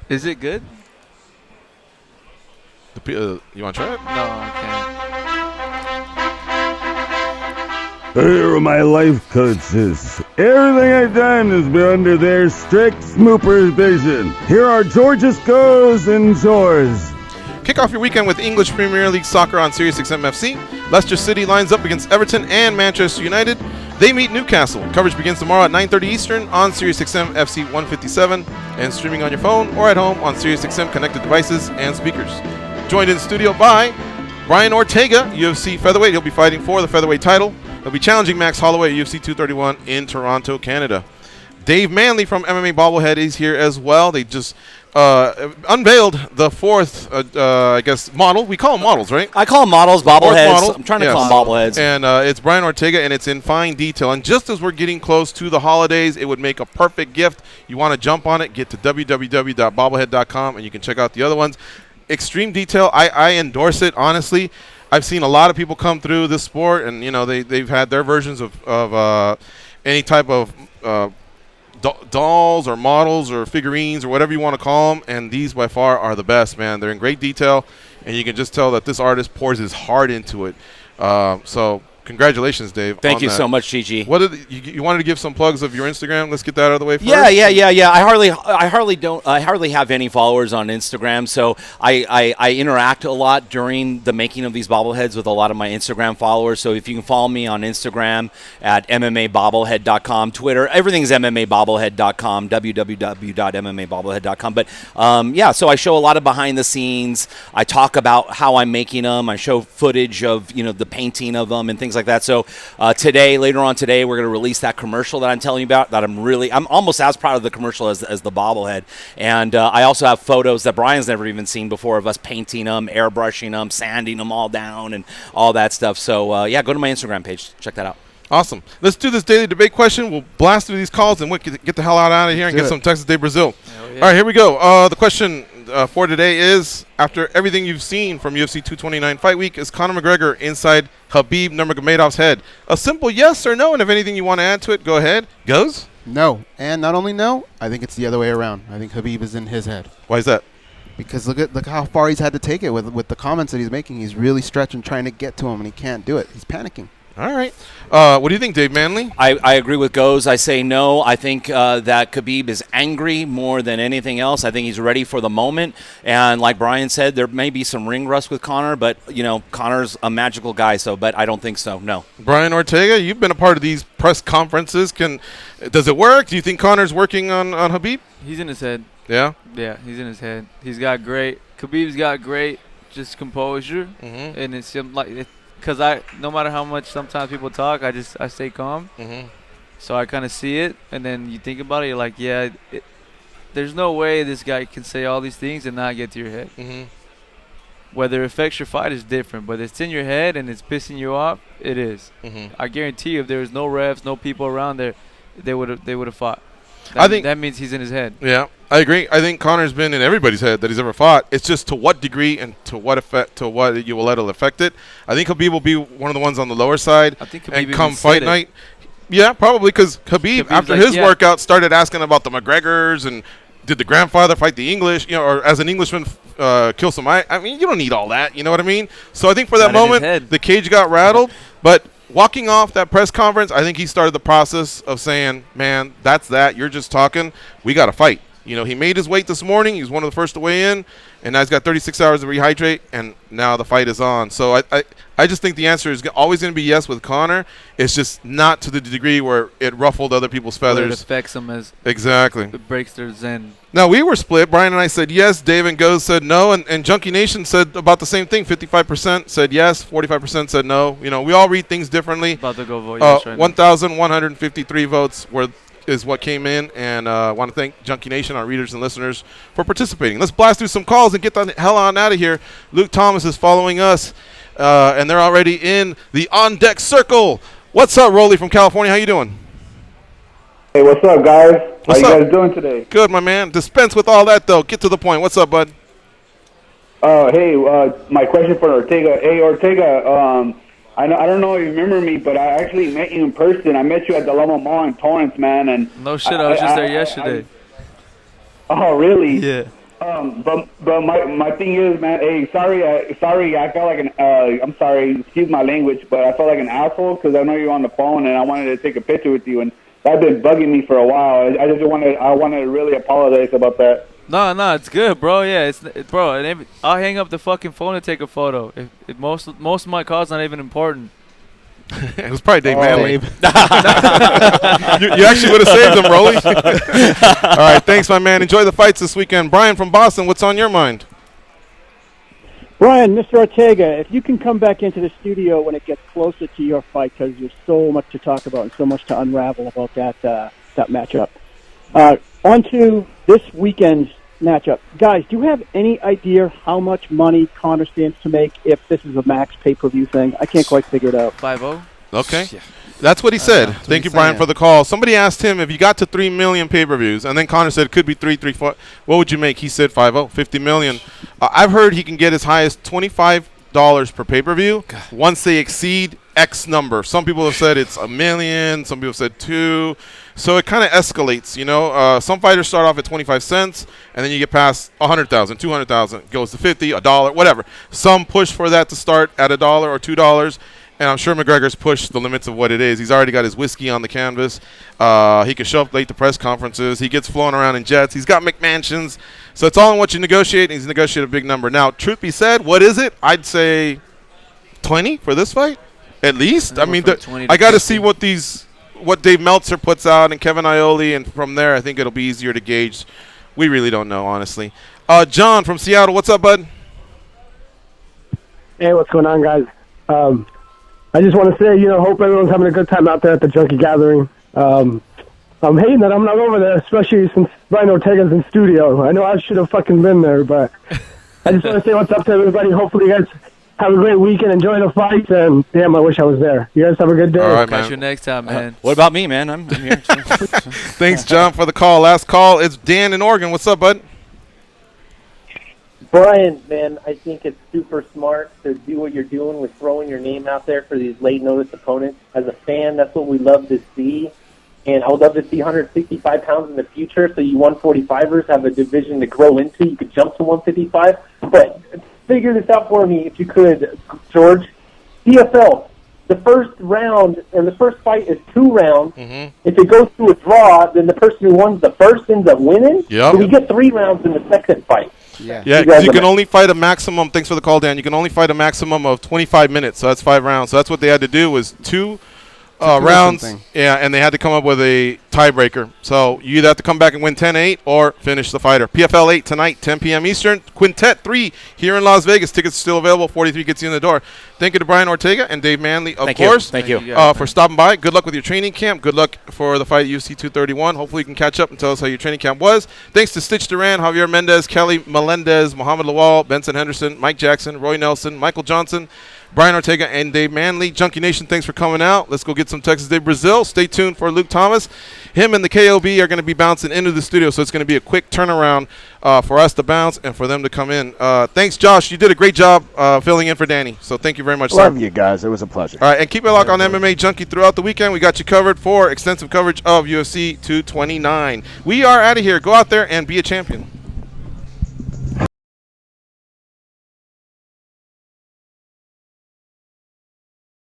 Is it good? You want to try it? No, I can't. Here are my life coaches. Everything I've done has been under their strict supervision. Here are George's Goes and Chores. Kick off your weekend with English Premier League soccer on SiriusXM FC. Leicester City lines up against Everton and Manchester United. They meet Newcastle. Coverage begins tomorrow at 9:30 Eastern on SiriusXM FC 157 and streaming on your phone or at home on SiriusXM connected devices and speakers. Joined in the studio by Brian Ortega, UFC featherweight. He'll be fighting for the featherweight title. He'll be challenging Max Holloway at UFC 231 in Toronto, Canada. Dave Manley from MMA Bobblehead is here as well. They just unveiled the fourth, I guess, model. We call them models, right? I call them models, bobbleheads. Model. I'm trying to call them bobbleheads. And it's Brian Ortega, and it's in fine detail. And just as we're getting close to the holidays, it would make a perfect gift. You want to jump on it, get to www.bobblehead.com, and you can check out the other ones. Extreme detail. I endorse it, honestly. I've seen a lot of people come through this sport, and they've had their versions of any type of dolls or models or figurines or whatever you want to call them, and these by far are the best, man. They're in great detail, and you can just tell that this artist pours his heart into it. So congratulations, Dave. Thank you so much, Gigi. What you wanted to give some plugs of your Instagram? Let's get that out of the way first. Yeah. I hardly have any followers on Instagram, so I interact a lot during the making of these bobbleheads with a lot of my Instagram followers. So if you can follow me on Instagram at MMAbobblehead.com, Twitter, everything's MMAbobblehead.com, www.MMAbobblehead.com. But so I show a lot of behind the scenes. I talk about how I'm making them. I show footage of the painting of them and things like that. So later on today, we're going to release that commercial that I'm telling you about. That I'm almost as proud of the commercial as the bobblehead. And I also have photos that Brian's never even seen before of us painting them, airbrushing them, sanding them all down, and all that stuff. So go to my Instagram page, check that out. Awesome. Let's do this daily debate question. We'll blast through these calls and get the hell out of here and get some Texas Day Brazil. Yeah. All right, here we go. The question for today is, after everything you've seen from UFC 229 Fight Week, is Conor McGregor inside Khabib Nurmagomedov's head? A simple yes or no, and if anything you want to add to it, go ahead. Goes? No. And not only no, I think it's the other way around. I think Khabib is in his head. Why is that? Because look how far he's had to take it with the comments that he's making. He's really stretching, trying to get to him, and he can't do it. He's panicking. All right. What do you think, Dave Manley? I agree with Goes. I say no. I think that Khabib is angry more than anything else. I think he's ready for the moment. And like Brian said, there may be some ring rust with Conor, but, Conor's a magical guy, but I don't think so, no. Brian Ortega, you've been a part of these press conferences. Does it work? Do you think Conor's working on Khabib? He's in his head. Yeah? Yeah, he's in his head. Khabib's got great just composure, and it's like because no matter how much sometimes people talk, I stay calm. So I kind of see it, and then you think about it, you're like, there's no way this guy can say all these things and not get to your head. Whether it affects your fight is different, but it's in your head and it's pissing you off, it is. I guarantee you, if there was no refs, no people around there, they would have fought. That means he's in his head. Yeah, I agree. I think Conor's been in everybody's head that he's ever fought. It's just to what degree and to what you will let it affect it. I think Khabib will be one of the ones on the lower side. I think Khabib and come fight night. Yeah, probably because Khabib after his workout, started asking about the McGregors and did the grandfather fight the English, or as an Englishman kill some. I mean, you don't need all that. You know what I mean? So I think for that moment, the cage got rattled, but. Walking off that press conference, I think he started the process of saying, man, that's that. You're just talking. We got to fight. He made his weight this morning. He was one of the first to weigh in, and now he's got 36 hours to rehydrate, and now the fight is on. So I just think the answer is always going to be yes with Conor. It's just not to the degree where it ruffled other people's feathers. It affects them exactly. It breaks their zen. Now, we were split. Brian and I said yes. Dave and Goes said no. And Junkie Nation said about the same thing. 55% said yes. 45% said no. We all read things differently. About to go vote yes right now. 1,153 votes is what came in. And I want to thank Junkie Nation, our readers and listeners, for participating. Let's blast through some calls and get the hell on out of here. Luke Thomas is following us, and they're already in the on-deck circle. What's up, Rolly from California? How you doing? Hey, what's up, guys? How you up? Guys doing today? Good, my man. Dispense with all that, though. Get to the point. What's up, bud? Hey, my question for Ortega. Hey, Ortega, I don't know if you remember me, but I actually met you in person. I met you at the Loma Mall in Torrance, man. And no shit, I was just there yesterday. Oh, really? Yeah. But my thing is, man. Hey, sorry. I felt like an. I'm sorry. Excuse my language, but I felt like an asshole because I know you're on the phone and I wanted to take a picture with you, and that's been bugging me for a while. I wanted to really apologize about that. No, it's good, bro. Yeah, bro. I'll hang up the fucking phone and take a photo. If most of my calls not even important. It was probably Dave Manley. you actually would have saved him, Rolly. All right, thanks, my man. Enjoy the fights this weekend. Brian from Boston, what's on your mind? Brian, Mr. Ortega, if you can come back into the studio when it gets closer to your fight, because there's so much to talk about and so much to unravel about that matchup. On to this weekend's matchup. Guys, do you have any idea how much money Conor stands to make if this is a max pay-per-view thing? I can't quite figure it out. 5-0? Okay. That's what he said. Thank you, Brian, for the call. Somebody asked him if you got to 3 million pay-per-views, and then Conor said it could be 3, 4. What would you make? He said 5-0, 50 million. I've heard he can get as high as $25 per pay-per-view once they exceed X number. Some people have said it's $1 million. Some people have said 2. So it kind of escalates, you know. Some fighters start off at 25 cents, and then you get past 100,000, 200,000, goes to 50, $1, whatever. Some push for that to start at $1 or $2, and I'm sure McGregor's pushed the limits of what it is. He's already got his whiskey on the canvas. He can show up late to press conferences. He gets flown around in jets. He's got McMansions. So it's all in what you negotiate, and he's negotiated a big number. Now, truth be said, what is it? I'd say 20 for this fight, at least. I mean, I got to see what Dave Meltzer puts out and Kevin Iole, and from there I think it'll be easier to gauge. We really don't know, honestly. John from Seattle, what's up, bud? Hey, what's going on, guys? I just want to say, hope everyone's having a good time out there at the Junkie Gathering. I'm hating that I'm not over there, especially since Brian Ortega's in studio. I know I should have fucking been there, but I just want to say what's up to everybody. Hopefully you guys have a great weekend. Enjoy the fights, and damn, I wish I was there. You guys have a good day. All right, Catch you next time, man. What about me, man? I'm here. Thanks, John, for the call. Last call. It's Dan in Oregon. What's up, bud? Brian, man, I think it's super smart to do what you're doing with throwing your name out there for these late-notice opponents. As a fan, that's what we love to see. And I would love to see 165 pounds in the future, so you 145ers have a division to grow into. You could jump to 155. But figure this out for me, if you could, George. CFL, the first round, or the first fight is 2 rounds. Mm-hmm. If it goes to a draw, then the person who won the first ends up winning. Yep. So we get 3 rounds in the second fight. Yeah, because you can only fight a maximum. Thanks for the call, Dan. You can only fight a maximum of 25 minutes, so that's 5 rounds. So that's what they had to do was 2 rounds. Yeah, and they had to come up with a tiebreaker. So you either have to come back and win 10-8 or finish the fighter. PFL 8 tonight, 10 p.m. Eastern. Quintet 3 here in Las Vegas. Tickets still available. 43 gets you in the door. Thank you to Brian Ortega and Dave Manley, of course. Thank you. For stopping by. Good luck with your training camp. Good luck for the fight at UFC 231. Hopefully you can catch up and tell us how your training camp was. Thanks to Stitch Duran, Javier Mendez, Kelly Melendez, Muhammad Lawal, Benson Henderson, Mike Jackson, Roy Nelson, Michael Johnson, Brian Ortega, and Dave Manley. Junkie Nation, thanks for coming out. Let's go get some Texas Day Brazil. Stay tuned for Luke Thomas. Him and the KOB are going to be bouncing into the studio, so it's going to be a quick turnaround for us to bounce and for them to come in. Thanks, Josh. You did a great job filling in for Danny, so thank you very much, Love sir. you guys. It was a pleasure. All right, and keep it locked on MMA Junkie throughout the weekend. We got you covered for extensive coverage of UFC 229. We are out of here. Go out there and be a champion.